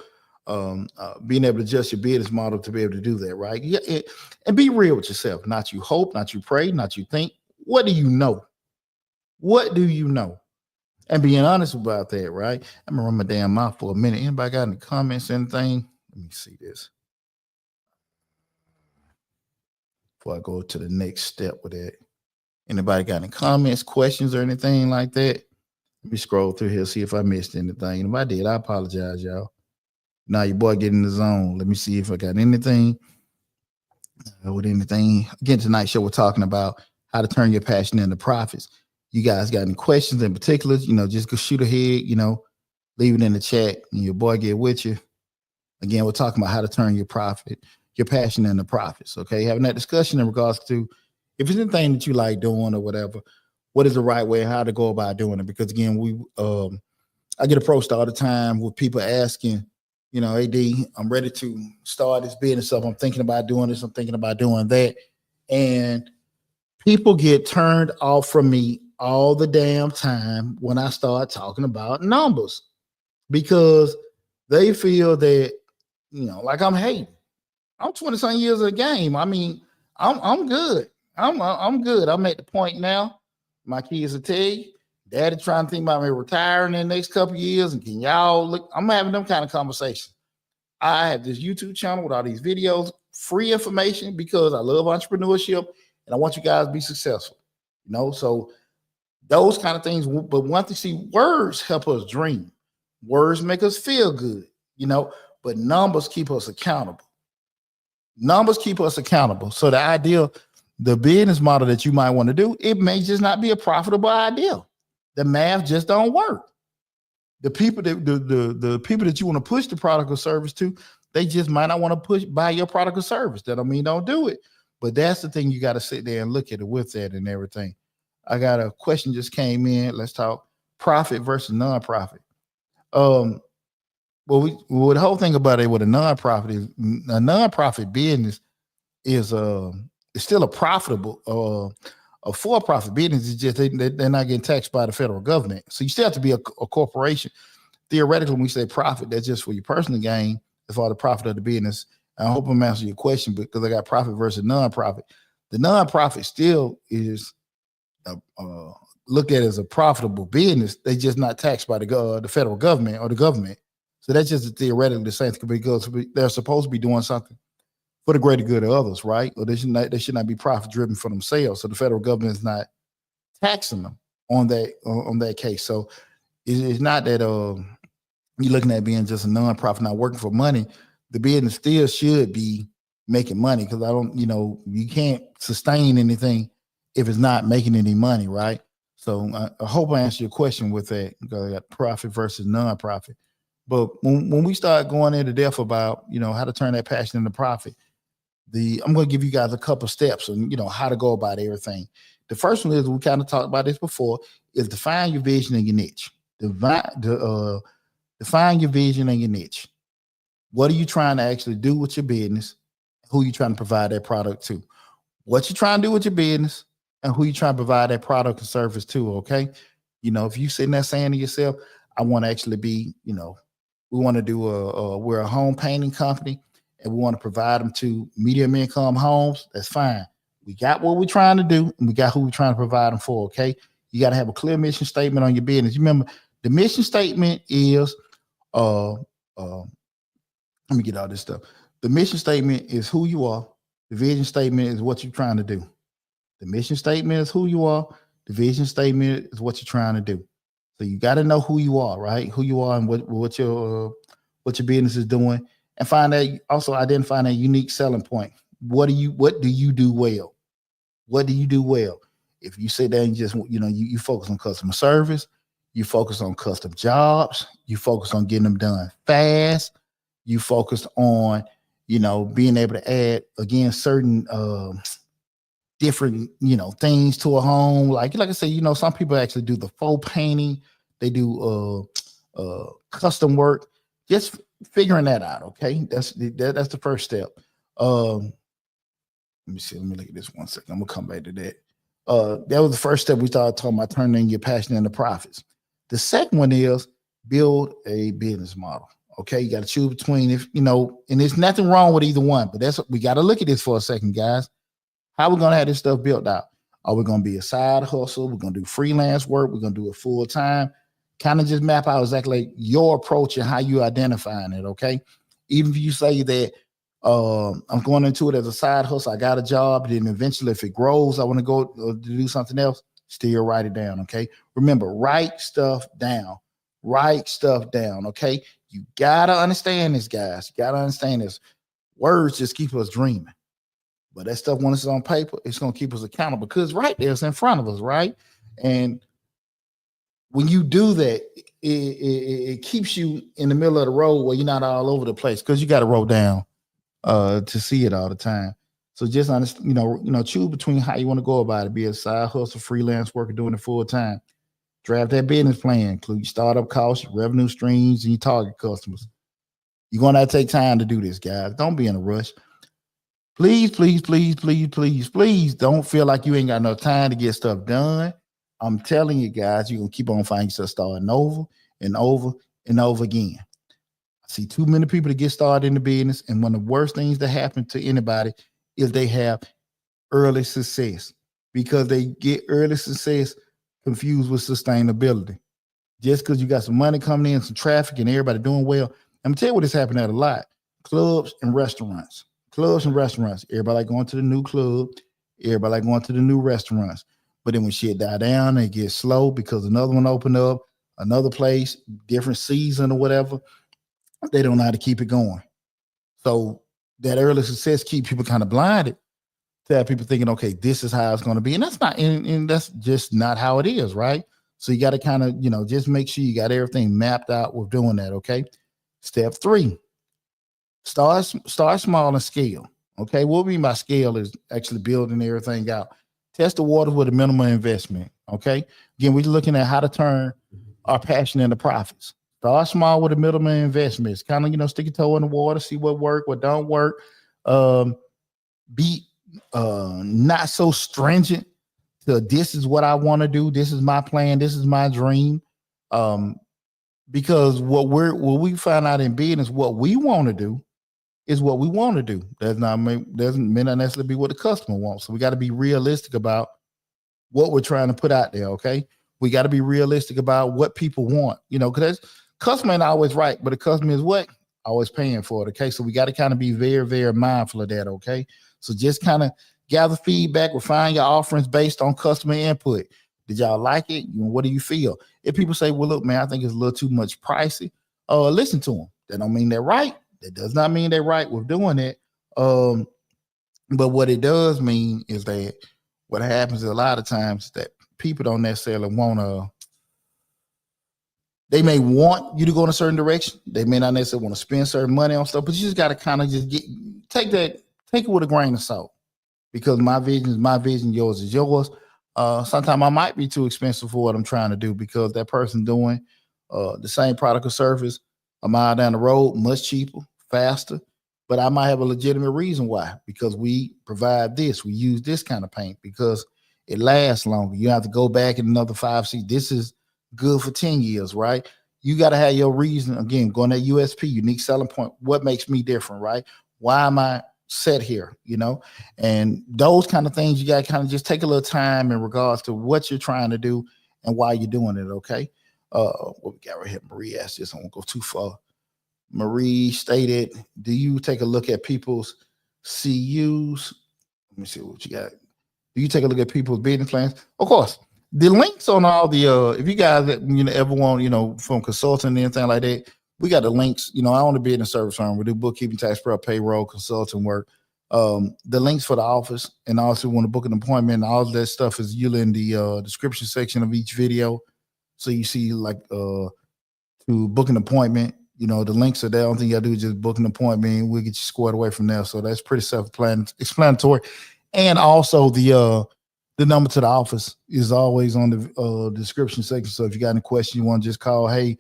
being able to adjust your business model to be able to do that, right? Yeah, and be real with yourself. Not you hope, not you pray, not you think. What do you know? What do you know? And being honest about that, right? I'm gonna run my damn mouth for a minute. Anybody got any comments, anything? Let me see this before I go to the next step with that. Anybody got any comments, questions, or anything like that? Let me scroll through here, see if I missed anything. And if I did, I apologize, y'all. Now your boy get in the zone. Let me see if I got anything. With anything. Again, tonight's show, we're talking about how to turn your passion into profits. You guys got any questions in particular? Just go shoot ahead, leave it in the chat, and your boy get with you. Again, we're talking about how to turn your passion into profits. Okay, having that discussion in regards to if it's anything that you like doing or whatever, what is the right way and how to go about doing it? Because again, I get approached all the time with people asking, AD, I'm ready to start this business up. I'm thinking about doing this. I'm thinking about doing that. And people get turned off from me all the damn time when I start talking about numbers, because they feel that, like I'm hating. I'm 20-some years of the game. I mean, I'm good. I'm good. I'm at the point now. My kids will tell you, Daddy trying to think about me retiring in the next couple of years. And can y'all look? I'm having them kind of conversations. I have this YouTube channel with all these videos, free information, because I love entrepreneurship and I want you guys to be successful. So those kind of things. But one thing, see, words help us dream. Words make us feel good, but numbers keep us accountable. Numbers keep us accountable. So the business model that you might want to do, it may just not be a profitable idea. The math just don't work. The people that the people that you want to push the product or service to, they just might not want to buy your product or service. That don't mean don't do it. But that's the thing, you got to sit there and look at it with that and everything. I got a question just came in. Let's talk profit versus nonprofit. Well, the whole thing about it with a nonprofit business is it's still a profitable a for-profit business. Is just they're not getting taxed by the federal government. So you still have to be a corporation. Theoretically, when we say profit, that's just for your personal gain, as far as the profit of the business. I hope I'm answering your question, because I got profit versus nonprofit. The nonprofit still is looked at as a profitable business. They just not taxed by the federal government or the government. So that's just theoretically the same thing, because they're supposed to be doing something for the greater good of others, right? Or they should not be profit driven for themselves. So the federal government is not taxing them on that case. So it's not that you're looking at being just a nonprofit, not working for money. The business still should be making money, because you can't sustain anything if it's not making any money, right? So I hope I answered your question with that. I got profit versus nonprofit. But when we start going into depth about, how to turn that passion into profit, I'm going to give you guys a couple of steps on, how to go about everything. The first one is, we kind of talked about this before, is define your vision and your niche. Define your vision and your niche. What are you trying to actually do with your business? Who are you trying to provide that product to? What you trying to do with your business and who you trying to provide that product or service to, okay? If you sitting there saying to yourself, I want to actually be, we want to do we're a home painting company and we want to provide them to medium income homes, that's fine. We got what we're trying to do and we got who we're trying to provide them for, okay? You got to have a clear mission statement on your business. You remember, the mission statement is, let me get all this stuff. The mission statement is who you are. The vision statement is what you're trying to do. The mission statement is who you are. The vision statement is what you're trying to do. So you got to know who you are, right? Who you are and what your business is doing, and identify that unique selling point. What do you do well? What do you do well? If you sit there and just, you focus on customer service, you focus on custom jobs, you focus on getting them done fast, you focus on, being able to add, again, certain different, things to a home. Like I said, some people actually do the faux painting. They do custom work. Just figuring that out, okay? That's the first step. Let me see. Let me look at this 1 second. I'm going to come back to that. That was the first step. We started talking about turning your passion into profits. The second one is build a business model. Okay, you got to choose between, and there's nothing wrong with either one, but we got to look at this for a second, guys. How are we going to have this stuff built out? Are we going to be a side hustle? We're going to do freelance work. We're going to do it full time. Kind of just map out exactly your approach and how you identifying it. Okay, even if you say that I'm going into it as a side hustle, I got a job, then eventually, if it grows, I want to go to do something else. Still write it down. Okay, remember, write stuff down. Write stuff down. Okay. You gotta understand this, guys. You gotta understand this. Words just keep us dreaming. But that stuff, when it's on paper, it's gonna keep us accountable, because right there, it's in front of us, right? And when you do that, it keeps you in the middle of the road where you're not all over the place, because you got to roll down to see it all the time. So just understand, choose between how you want to go about it. Be a side hustle, freelance worker, doing it full time. Draft that business plan, include your startup costs, your revenue streams, and your target customers. You're going to have to take time to do this, guys. Don't be in a rush. Please, please, please, please, please, please don't feel like you ain't got enough time to get stuff done. I'm telling you, guys, you're going to keep on finding yourself starting over and over and over again. I see too many people to get started in the business, and one of the worst things that happen to anybody is they have early success, because they get early success confused with sustainability. Just because you got some money coming in, some traffic, and everybody doing well. I'm gonna tell you what has happened at a lot. clubs and restaurants. Clubs and restaurants. Everybody like going to the new club. Everybody like going to the new restaurants. But then when shit die down, it gets slow because another one opened up, another place, different season or whatever. They don't know how to keep it going. So that early success keeps people kind of blinded to have people thinking, okay, this is how it's going to be. And that's not, and that's just not how it is, right? So you got to kind of, just make sure you got everything mapped out with doing that, okay? Step 3, start small and scale, okay? What we mean by scale is actually building everything out. Test the water with a minimum investment, okay? Again, we're looking at how to turn our passion into profits. Start small with a minimum investment. It's kind of, stick your toe in the water, see what work, what don't work. Be not so stringent to this is what I want to do. This is my plan. This is my dream. Because what we find out in business, what we want to do is what we want to do. Doesn't may not necessarily be what the customer wants. So we got to be realistic about what we're trying to put out there. Okay. We got to be realistic about what people want, because customer ain't always right, but the customer is what? Always paying for it. Okay. So we got to kind of be very, very mindful of that. Okay. So just kind of gather feedback, refine your offerings based on customer input. Did y'all like it? What do you feel? If people say, well, look, man, I think it's a little too much pricey, listen to them. That don't mean they're right. That does not mean they're right with doing it. But what it does mean is that what happens a lot of times is that people don't necessarily want to, they may want you to go in a certain direction. They may not necessarily want to spend certain money on stuff, but you just got to kind of just take it with a grain of salt, because my vision is my vision, yours is yours. Sometimes I might be too expensive for what I'm trying to do, because that person doing the same product or service a mile down the road, much cheaper, faster, but I might have a legitimate reason why, because we provide this, we use this kind of paint because it lasts longer. You have to go back in another 5 6. This is good for 10 years, right? You got to have your reason. Again, going that USP, unique selling point. What makes me different, right? Why am I set here, and those kind of things, you got to kind of just take a little time in regards to what you're trying to do and why you're doing it. Okay. What we got right here, Marie asked this, I won't go too far. Marie stated, do you take a look at people's CUs? Let me see what you got. Do you take a look at people's business plans? Of course, the links on all the if you guys ever want, from consulting and anything like that, we got the links. I own a business service firm. We do bookkeeping, tax prep, payroll, consulting work. The links for the office, and also want to book an appointment, all of that stuff is usually in the description section of each video. So you see, like, to book an appointment, the links are there. The only thing you got to do is just book an appointment, and we'll get you squared away from there. So that's pretty self-explanatory. And also the number to the office is always on the description section. So if you got any questions, you want to just call, hey,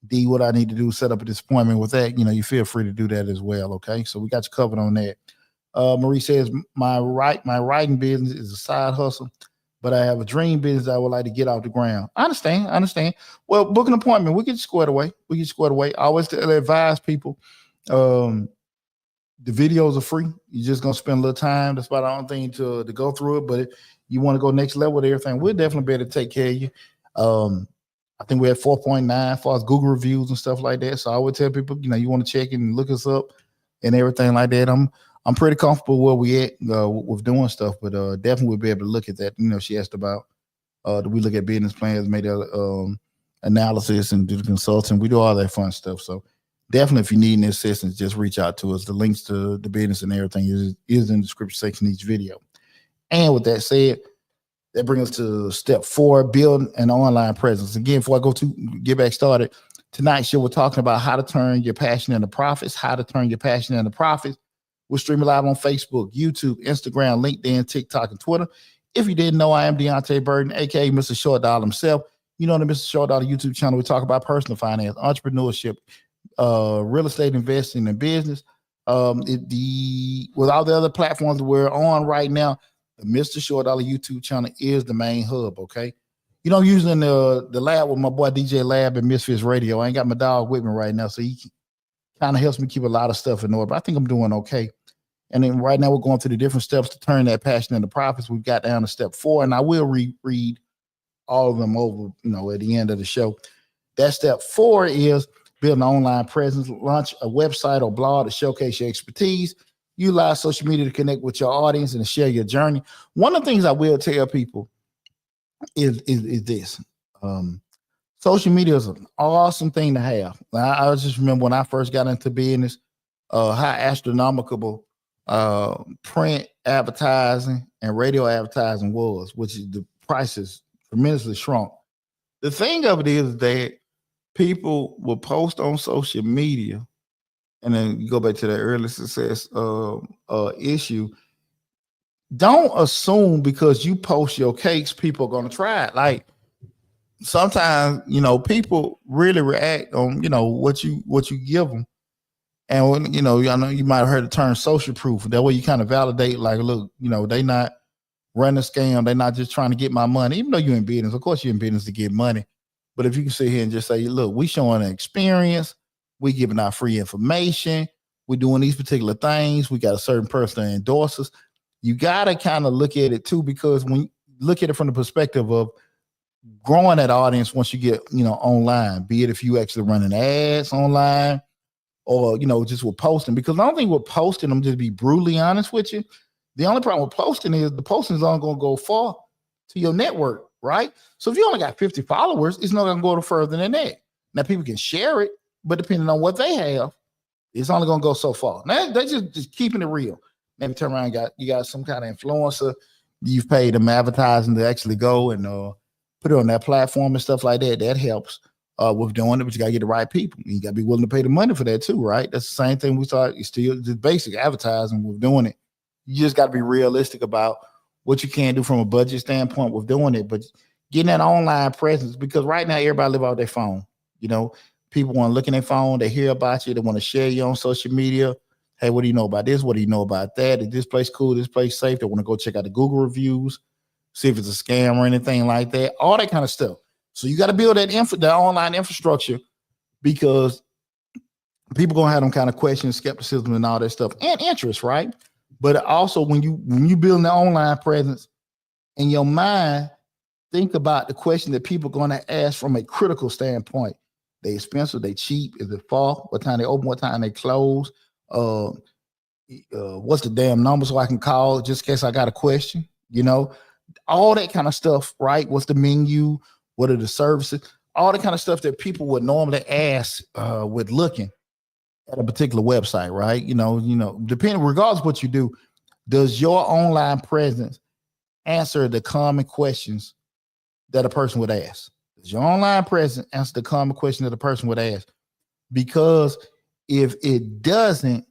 D, what I need to do, set up this appointment with that, you feel free to do that as well. Okay. So we got you covered on that. Marie says, my writing business is a side hustle, but I have a dream business I would like to get off the ground. I understand. Well, book an appointment. We get you squared away. I always advise people, the videos are free. You're just going to spend a little time. That's about the only thing to go through it. But if you want to go next level with everything, we'll definitely be able to take care of you. I think we're at 4.9 as far as Google reviews and stuff like that. So I would tell people, you want to check and look us up and everything like that. I'm pretty comfortable where we at with doing stuff, but definitely we'll be able to look at that. She asked about, do we look at business plans, made analysis and do the consulting. We do all that fun stuff. So definitely, if you need any assistance, just reach out to us. The links to the business and everything is in the description section of each video. And with that said, that brings us to step 4, build an online presence. Again, before I get back started, tonight's show, we're talking about how to turn your passion into profits, We're streaming live on Facebook, YouTube, Instagram, LinkedIn, TikTok, and Twitter. If you didn't know, I am Deonte Burden, aka Mr. Short Dollar himself. The Mr. Short Dollar YouTube channel, we talk about personal finance, entrepreneurship, real estate investing, and business. With all the other platforms that we're on right now, the Mr. Short Dollar YouTube channel is the main hub. Okay, I'm using the lab with my boy DJ Lab and Misfits Radio. I ain't got my dog with me right now, so he kind of helps me keep a lot of stuff in order. But I think I'm doing okay. And then right now we're going through the different steps to turn that passion into profits. We've got down to step 4, and I will read all of them over, at the end of the show. That step 4 is build an online presence, launch a website or blog to showcase your expertise, utilize social media to connect with your audience and to share your journey. One of the things I will tell people is this. Social media is an awesome thing to have. I just remember when I first got into business, how astronomical print advertising and radio advertising was, which is the prices tremendously shrunk. The thing of it is that people will post on social media, and then you go back to that early success issue. Don't assume because you post your cakes, people are going to try it. Like sometimes, people really react on, what you give them. And when, I know you might have heard the term social proof. That way you kind of validate, like, look, they not running a scam. They're not just trying to get my money, even though you're in business. Of course, you're in business to get money. But if you can sit here and just say, look, we showing an experience, we giving out free information, we're doing these particular things, we got a certain person that endorses. You got to kind of look at it too, because when you look at it from the perspective of growing that audience once you get, online, be it if you actually running ads online or, just with posting, because the only thing with posting, I'm just be brutally honest with you. The only problem with posting is the posting is only going to go far to your network, right? So if you only got 50 followers, it's not going to go no further than that. Now people can share it, but depending on what they have, it's only going to go so far. Now they're just keeping it real. Maybe turn around, you got some kind of influencer, you've paid them advertising to actually go and put it on that platform and stuff like that. That helps with doing it, but you got to get the right people. You got to be willing to pay the money for that too, right? That's the same thing we thought. It's still just basic advertising with doing it. You just got to be realistic about what you can do from a budget standpoint with doing it, but getting that online presence, because right now everybody live off their phone. People want to look in their phone, they hear about you, they want to share you on social media. Hey, what do you know about this? What do you know about that? Is this place cool? This place safe? They want to go check out the Google reviews, see if it's a scam or anything like that, all that kind of stuff. So you got to build that online infrastructure, because people gonna have them kind of questions, skepticism, and all that stuff, and interest, right? But also when you build an online presence in your mind, think about the question that people are going to ask from a critical standpoint. They expensive, they cheap, is it far? What time they open, what time they close? What's the damn number so I can call just in case I got a question? All that kind of stuff, right? What's the menu? What are the services? All the kind of stuff that people would normally ask with looking at a particular website, right? Depending, regardless of what you do, does your online presence answer the common questions that a person would ask? Does your online presence answer the common question that a person would ask? Because if it doesn't,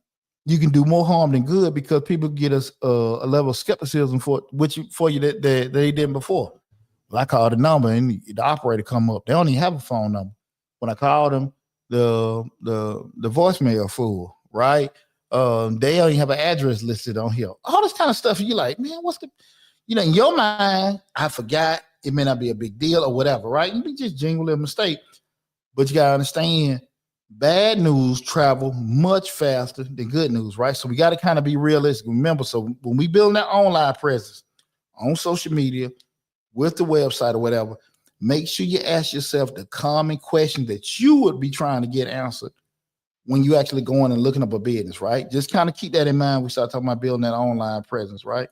you can do more harm than good, because people get us a level of skepticism for you that they didn't before. Well, I called a number and the operator come up. They don't even have a phone number. When I called them, the voicemail full, right? They don't even have an address listed on here. All this kind of stuff. You're like, man, what's the, in your mind, I forgot. It may not be a big deal or whatever, right? You be just genuinely a mistake. But you got to understand, bad news travel much faster than good news, right? So we got to kind of be realistic. Remember, so when we build that online presence on social media with the website or whatever, make sure you ask yourself the common question that you would be trying to get answered when you actually going and looking up a business, right? Just kind of keep that in mind. We start talking about building that online presence, right?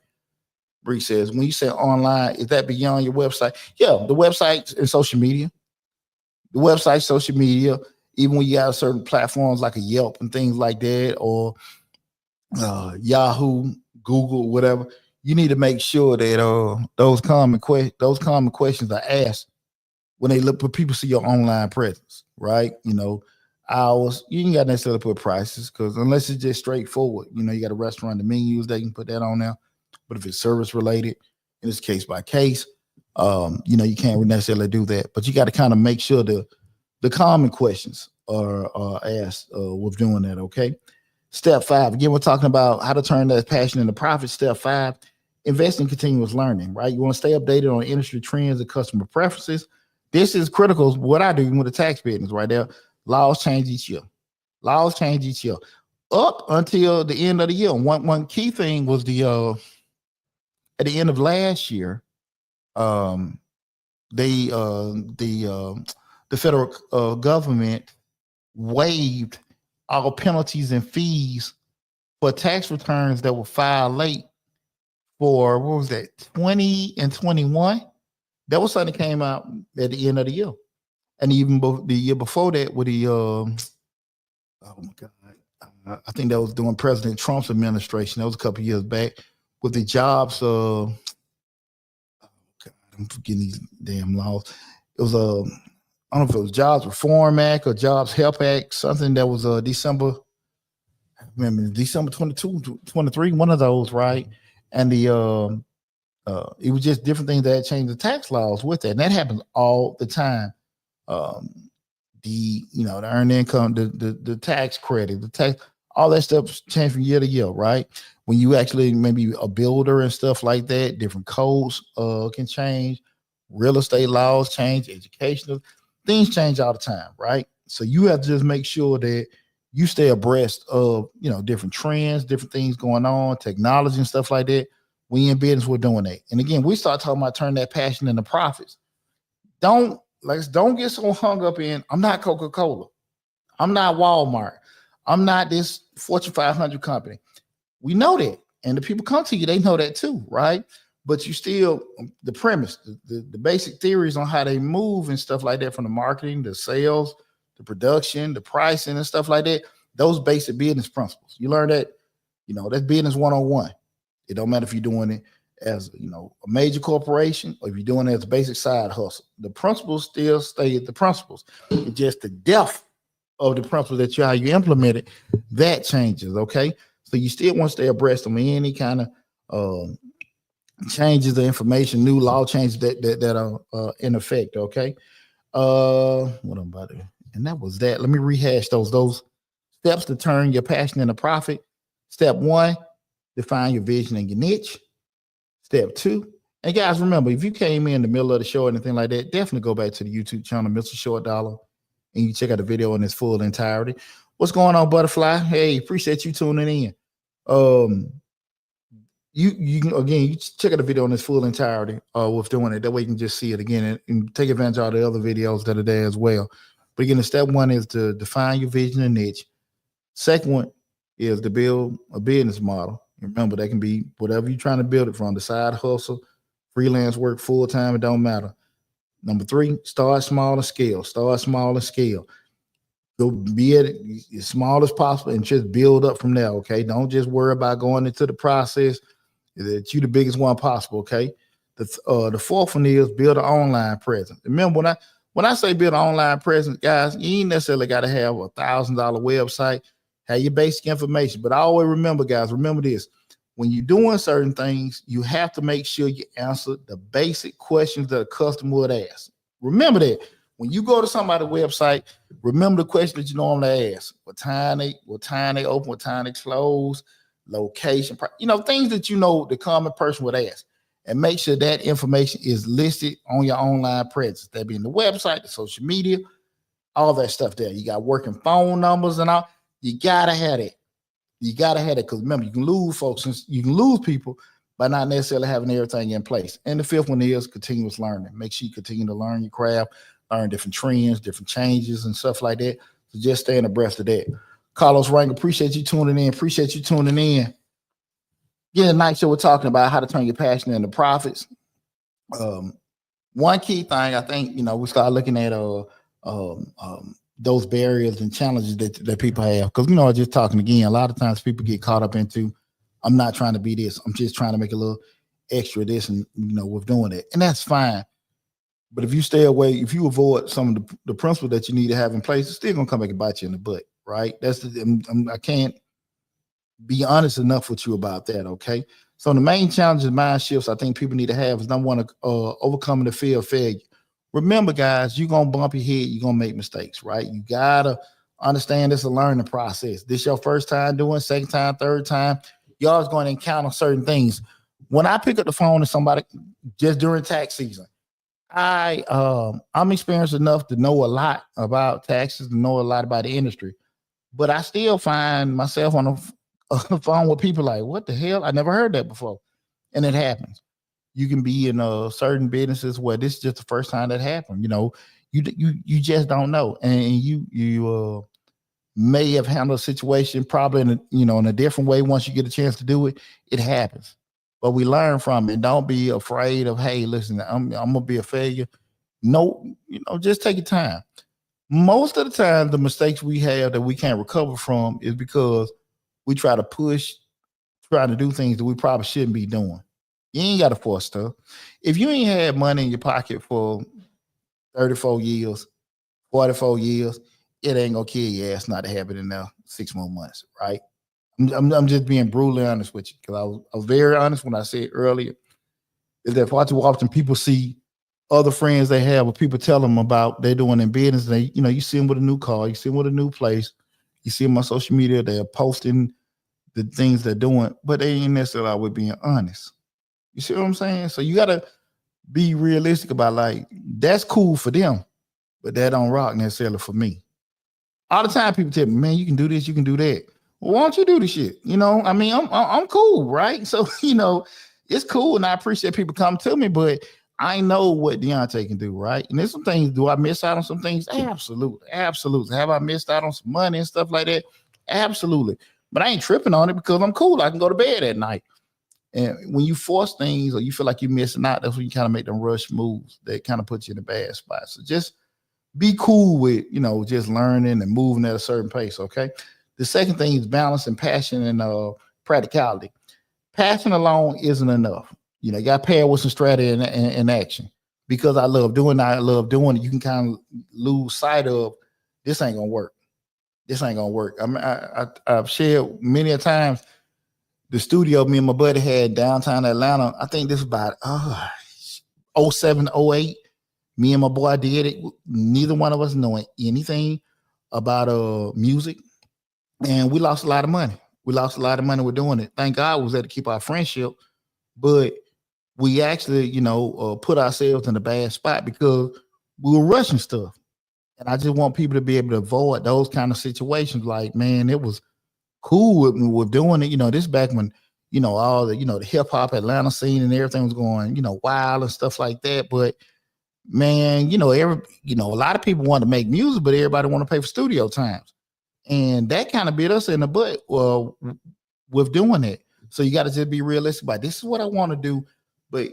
Bree says, when you say online, is that beyond your website? Yeah, the website and social media. The website, social media, even when you have certain platforms like a Yelp and things like that, or Yahoo, Google, whatever, you need to make sure that those common questions are asked when they look, for people see your online presence, right? Hours, you ain't got necessarily put prices, because unless it's just straightforward, you got a restaurant, the menus, they can put that on there. But if it's service related, and it's case by case, you can't necessarily do that. But you got to kind of make sure the common questions are asked with doing that, okay? Step 5, again, we're talking about how to turn that passion into profit. Step 5, invest in continuous learning, right? You want to stay updated on industry trends and customer preferences. This is critical. What I do with the tax business right there. Laws change each year. Up until the end of the year. One key thing was at the end of last year, the federal government waived all penalties and fees for tax returns that were filed late for, what was that, 20 and 21. That was something that came out at the end of the year. And even the year before that with the, oh my God, I think that was during President Trump's administration. That was a couple of years back with the jobs. Oh God, I'm forgetting these damn laws. It was I don't know if it was Jobs Reform Act or Jobs Help Act, something that was December 22, 23, one of those, right? And the it was just different things that changed the tax laws with that. And that happens all the time. The earned income, the tax credit, the tax, all that stuff change from year to year, right? When you actually maybe a builder and stuff like that, different codes can change, real estate laws change, educational things change all the time, right? So you have to just make sure that you stay abreast of different trends, different things going on, technology and stuff like that. We in business, we're doing that. And again, we start talking about turning that passion into profits. Don't get so hung up in, I'm not Coca-Cola. I'm not Walmart. I'm not this Fortune 500 company. We know that. And the people come to you, they know that too, right? But you still, the premise, the basic theories on how they move and stuff like that, from the marketing, the sales, the production, the pricing and stuff like that, those basic business principles. You learn that, that's business 101. It don't matter if you're doing it as a major corporation or if you're doing it as a basic side hustle. The principles still stay the principles. It's just the depth of the principles that how you implement it, that changes. Okay. So you still want to stay abreast of any kind of changes the information, new law changes that are in effect. Okay. What I'm about to, and that was that. Let me rehash those steps to turn your passion into profit. Step 1, define your vision and your niche. Step 2, and guys, remember, if you came in the middle of the show or anything like that, definitely go back to the YouTube channel, Mr. Short Dollar, and you check out the video in its full entirety. What's going on, Butterfly? Hey, appreciate you tuning in. You can, again, you check out the video in its full entirety with doing it. That way you can just see it again and take advantage of all the other videos that are there as well. But again, the step 1 is to define your vision and niche. Second one is to build a business model. Remember, that can be whatever you're trying to build it from, the side hustle, freelance work, full-time, it don't matter. Number 3, start small and scale. Start small and scale. Go be at it as small as possible and just build up from there, okay? Don't just worry about going into the process that you the biggest one possible, okay? The fourth one is build an online presence. Remember, when I say build an online presence, guys, you ain't necessarily got to have a $1,000 website. Have your basic information. But I always remember, guys, remember this. When you're doing certain things, you have to make sure you answer the basic questions that a customer would ask. Remember that. When you go to somebody's website, remember the question that you normally ask. What time they open, what time they close, location, things that the common person would ask. And make sure that information is listed on your online presence. That being the website, the social media, all that stuff there. You got working phone numbers and all. You gotta have it. You gotta have it, because remember, you can lose folks, you can lose people by not necessarily having everything in place. And the fifth one is continuous learning. Make sure you continue to learn your craft, learn different trends, different changes, and stuff like that. So just staying abreast of that. Carlos Rank, appreciate you tuning in. Yeah, tonight show we're talking about how to turn your passion into profits. One key thing, I think, we start looking at those barriers and challenges that people have. Because, just talking again, a lot of times people get caught up into, I'm not trying to be this. I'm just trying to make a little extra this and, with doing it. And that's fine. But if you stay away, if you avoid some of the principles that you need to have in place, it's still going to come back and bite you in the butt, right? I can't be honest enough with you about that, okay? So the main challenges, mind shifts, I think people need to have is number 1, overcoming the fear of failure. Remember, guys, you're going to bump your head. You're going to make mistakes, right? You got to understand this is a learning process. This your first time doing, second time, third time. You're always going to encounter certain things. When I pick up the phone to somebody just during tax season, I'm experienced enough to know a lot about taxes, to know a lot about the industry. But I still find myself on the phone with people like, what the hell? I never heard that before. And it happens. You can be in certain businesses where this is just the first time that happened. You just don't know. And you may have handled a situation probably in a different way. Once you get a chance to do it, it happens. But we learn from it. Don't be afraid of, hey, listen, I'm gonna be a failure. No, just take your time. Most of the time, the mistakes we have that we can't recover from is because we try to do things that we probably shouldn't be doing. You ain't got to force stuff. If you ain't had money in your pocket for 34 years, 44 years, it ain't gonna kill your ass not to have it in there 6 more months, right? I'm just being brutally honest with you, because I was very honest when I said earlier is that far too often people see other friends they have, or people tell them about they're doing in business. They, you see them with a new car, you see them with a new place, you see them on social media, they're posting the things they're doing, but they ain't necessarily always being honest. You see what I'm saying? So you gotta be realistic about, like, that's cool for them, but that don't rock necessarily for me. All the time people tell me, man, you can do this, you can do that. Well, why don't you do the shit? I'm cool, right? So, it's cool, and I appreciate people come to me, but I know what Deonte can do, right? And there's some things, do I miss out on some things? Absolutely. Absolutely. Have I missed out on some money and stuff like that? Absolutely. But I ain't tripping on it because I'm cool. I can go to bed at night. And when you force things or you feel like you're missing out, that's when you kind of make them rush moves that kind of put you in a bad spot. So just be cool with, just learning and moving at a certain pace, okay? The second thing is balance and passion and practicality. Passion alone isn't enough. You got to pair with some strategy and action. Because I love doing it, you can kind of lose sight of, this ain't going to work. This ain't going to work. I've shared many a times the studio me and my buddy had downtown Atlanta. I think this was about 07, 08. Me and my boy did it. Neither one of us knowing anything about music. And we lost a lot of money. We lost a lot of money with doing it. Thank God we was able to keep our friendship. But we actually, put ourselves in a bad spot because we were rushing stuff. And I just want people to be able to avoid those kind of situations. Like, man, it was cool with doing it. This back when, all the, the hip hop Atlanta scene and everything was going, wild and stuff like that. But man, a lot of people want to make music, but everybody want to pay for studio times. And that kind of bit us in the butt with doing it. So you got to just be realistic about, this is what I want to do. But,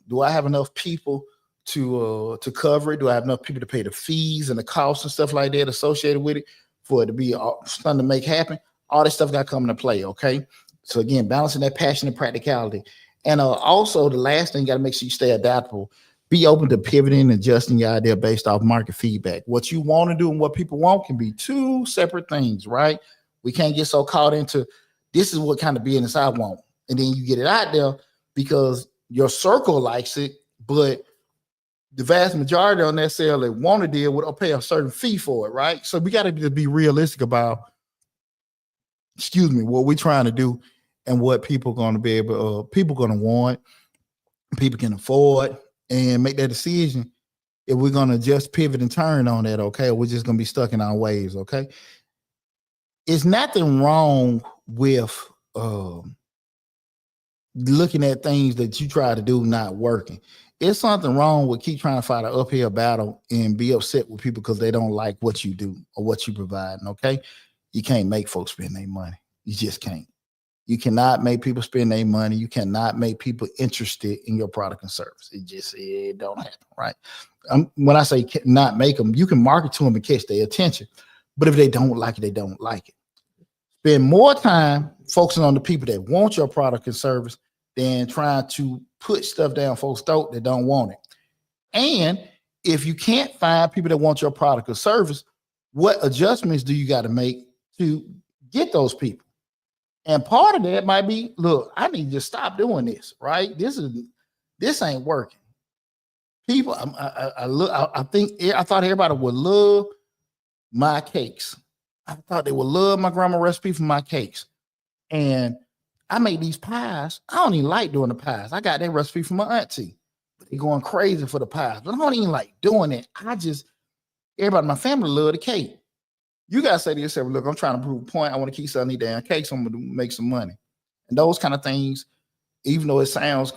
do I have enough people to cover it? Do I have enough people to pay the fees and the costs and stuff like that associated with it for it to be something to make happen? All this stuff got to come into play, okay? So again, balancing that passion and practicality. And also the last thing, you got to make sure you stay adaptable. Be open to pivoting and adjusting your idea based off market feedback. What you want to do and what people want can be two separate things, right? We can't get so caught into, this is what kind of business I want. And then you get it out there because your circle likes it, but the vast majority don't necessarily want to deal with or pay a certain fee for it, right? So we got to be realistic about, what we're trying to do and what people are going to be able, people going to want, people can afford, and make that decision if we're going to just pivot and turn on that, okay? Or we're just going to be stuck in our ways, okay? It's nothing wrong with looking at things that you try to do not working. It's something wrong with keep trying to fight an uphill battle and be upset with people because they don't like what you do or what you provide, okay? You can't make folks spend their money. You just can't. You cannot make people spend their money. You cannot make people interested in your product and service. It don't happen, right? When I say not make them, you can market to them and catch their attention. But if they don't like it, they don't like it. Spend more time focusing on the people that want your product and service than trying to put stuff down folks' throat that don't want it. And if you can't find people that want your product or service, what adjustments do you got to make to get those people? And part of that might be, look, I need to just stop doing this, right? This ain't working. People, I thought everybody would love my cakes. I thought they would love my grandma recipe for my cakes. And I make these pies. I don't even like doing the pies. I got that recipe from my auntie. But they're going crazy for the pies. But I don't even like doing it. Everybody in my family love the cake. You got to say to yourself, look, I'm trying to prove a point. I want to keep selling these damn cakes. So I'm going to make some money. And those kind of things, even though it sounds,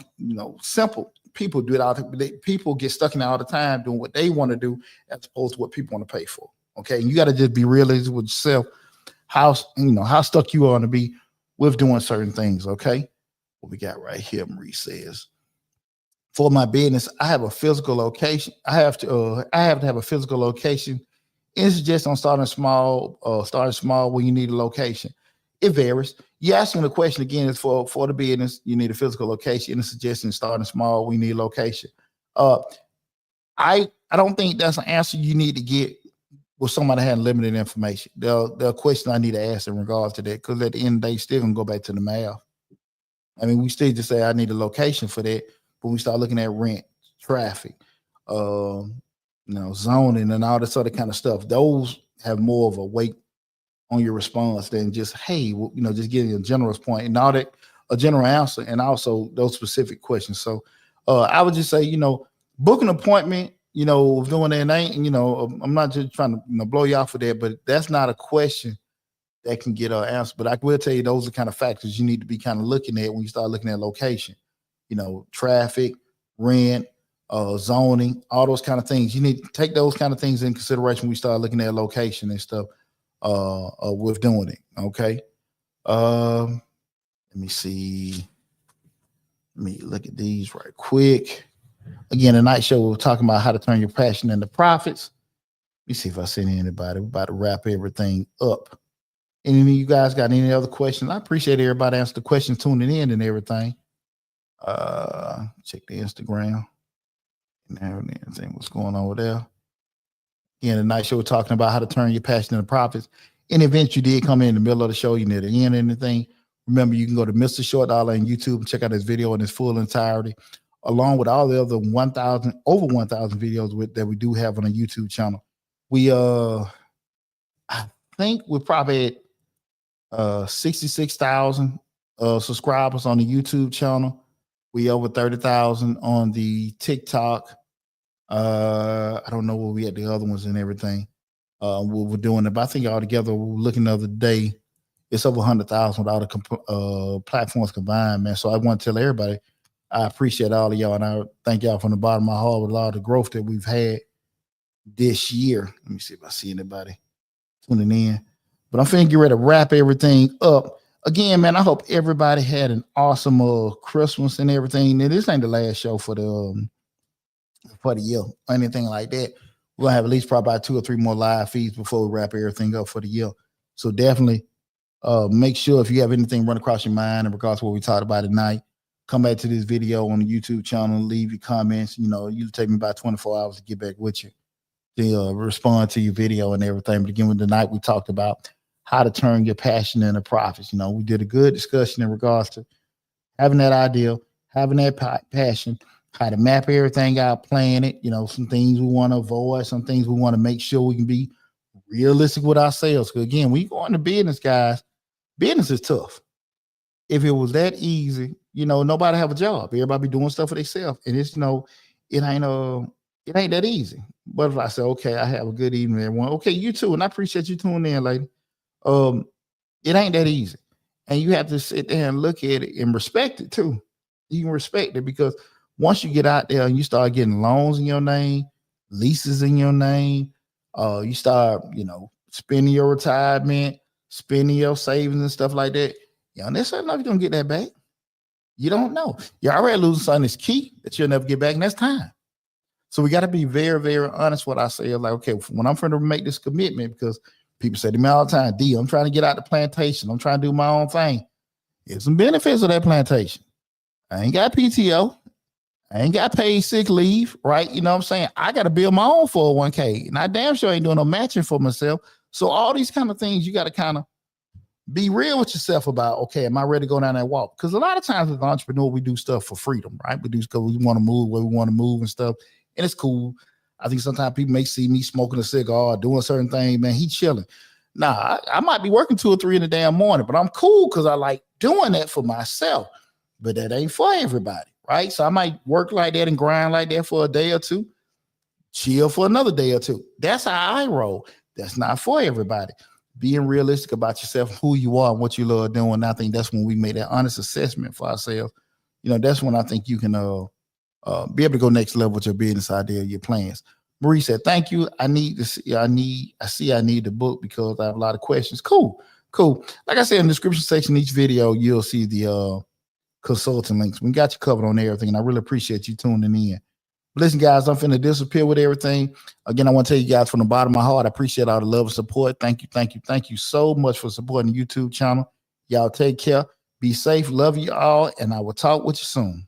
simple, people do it all. People get stuck in it all the time doing what they want to do as opposed to what people want to pay for. Okay. And you got to just be realistic with yourself. How stuck you are to be with doing certain things. Okay. What we got right here, Marie says, for my business, I have a physical location. I have to have a physical location. It's just on starting small when you need a location. It varies. You're asking the question again is for the business, you need a physical location, and it's suggesting starting small, we need a location. Uh I don't think that's an answer you need to get with somebody having limited information. The question I need to ask in regards to that, because at the end of the day, still gonna go back to the math. I mean, we still just say I need a location for that, but we start looking at rent, traffic, zoning, and all this other kind of stuff. Those have more of a weight on your response than just hey, just giving you a general point and all that, a general answer, and also those specific questions. So, I would just say, book an appointment. Doing that ain't, I'm not just trying to blow you off for that, but that's not a question that can get an answer. But I will tell you, those are kind of factors you need to be kind of looking at when you start looking at location. Traffic, rent, zoning, all those kind of things. You need to take those kind of things in consideration when we start looking at location and stuff with doing it. Okay. Let me see. Let me look at these right quick. Again, tonight show we're talking about how to turn your passion into profits. Let me see if I see anybody. We're about to wrap everything up. Any of you guys got any other questions? I appreciate everybody answering the questions, tuning in and everything. Check the Instagram and everything. What's going on over there? Again, tonight show we're talking about how to turn your passion into profits. In the event you did come in the middle of the show, you near the end or anything, remember you can go to Mr. Short Dollar on YouTube and check out this video in its full entirety, along with all the other over 1,000 videos that we do have on a YouTube channel. We I think we're probably at 66,000 subscribers on the YouTube channel. We over 30,000 on the TikTok. I don't know where we at the other ones and everything. We're doing it, but I think altogether we're looking the other day, it's over 100,000 with all the platforms combined, man. So I want to tell everybody, I appreciate all of y'all, and I thank y'all from the bottom of my heart with a lot of the growth that we've had this year. Let me see if I see anybody tuning in. But I'm finna get ready to wrap everything up. Again, man, I hope everybody had an awesome Christmas and everything. And this ain't the last show for the year or anything like that. We're gonna have at least probably about 2 or 3 more live feeds before we wrap everything up for the year. So definitely make sure if you have anything run across your mind in regards to what we talked about tonight, come back to this video on the YouTube channel, leave your comments. It'll take me about 24 hours to get back with you to respond to your video and everything. But again, with tonight we talked about how to turn your passion into profits. We did a good discussion in regards to having that ideal, having that passion, how to map everything out, plan it. Some things we want to avoid, some things we want to make sure we can be realistic with ourselves. Because again, we go into business, guys. Business is tough. If it was that easy, nobody have a job. Everybody be doing stuff for themselves, and it's it ain't that easy. But if I say, okay, I have a good evening, everyone. Okay, you too, and I appreciate you tuning in, lady. It ain't that easy, and you have to sit there and look at it and respect it too. You can respect it because once you get out there and you start getting loans in your name, leases in your name, you start, spending your retirement, spending your savings and stuff like that. That's not you're gonna get that back. You don't know. You're already losing something that's key that you'll never get back, and that's time. So we got to be very, very honest with ourselves. Like, okay, when I'm trying to make this commitment, because people say to me all the time, D, I'm trying to get out the plantation. I'm trying to do my own thing. There's some benefits of that plantation. I ain't got PTO. I ain't got paid sick leave, right? You know what I'm saying? I got to build my own 401k. And I damn sure ain't doing no matching for myself. So all these kind of things, you got to kind of be real with yourself about, okay, am I ready to go down that walk? Because a lot of times as an entrepreneur, we do stuff for freedom, right? We do because we want to move where we want to move and stuff. And it's cool. I think sometimes people may see me smoking a cigar, doing certain things, man, he chilling. Nah, I might be working 2 or 3 in the damn morning, but I'm cool because I like doing that for myself. But that ain't for everybody, right? So I might work like that and grind like that for a day or two, chill for another day or two. That's how I roll. That's not for everybody. Being realistic about yourself, who you are and what you love doing. And I think that's when we made that honest assessment for ourselves. That's when I think you can be able to go next level with your business idea, your plans. Marie said, thank you. I need the book because I have a lot of questions. Cool. Like I said, in the description section of each video, you'll see the consulting links. We got you covered on everything, and I really appreciate you tuning in. Listen, guys, I'm finna disappear with everything. Again, I want to tell you guys from the bottom of my heart, I appreciate all the love and support. Thank you so much for supporting the YouTube channel. Y'all take care. Be safe. Love you all, and I will talk with you soon.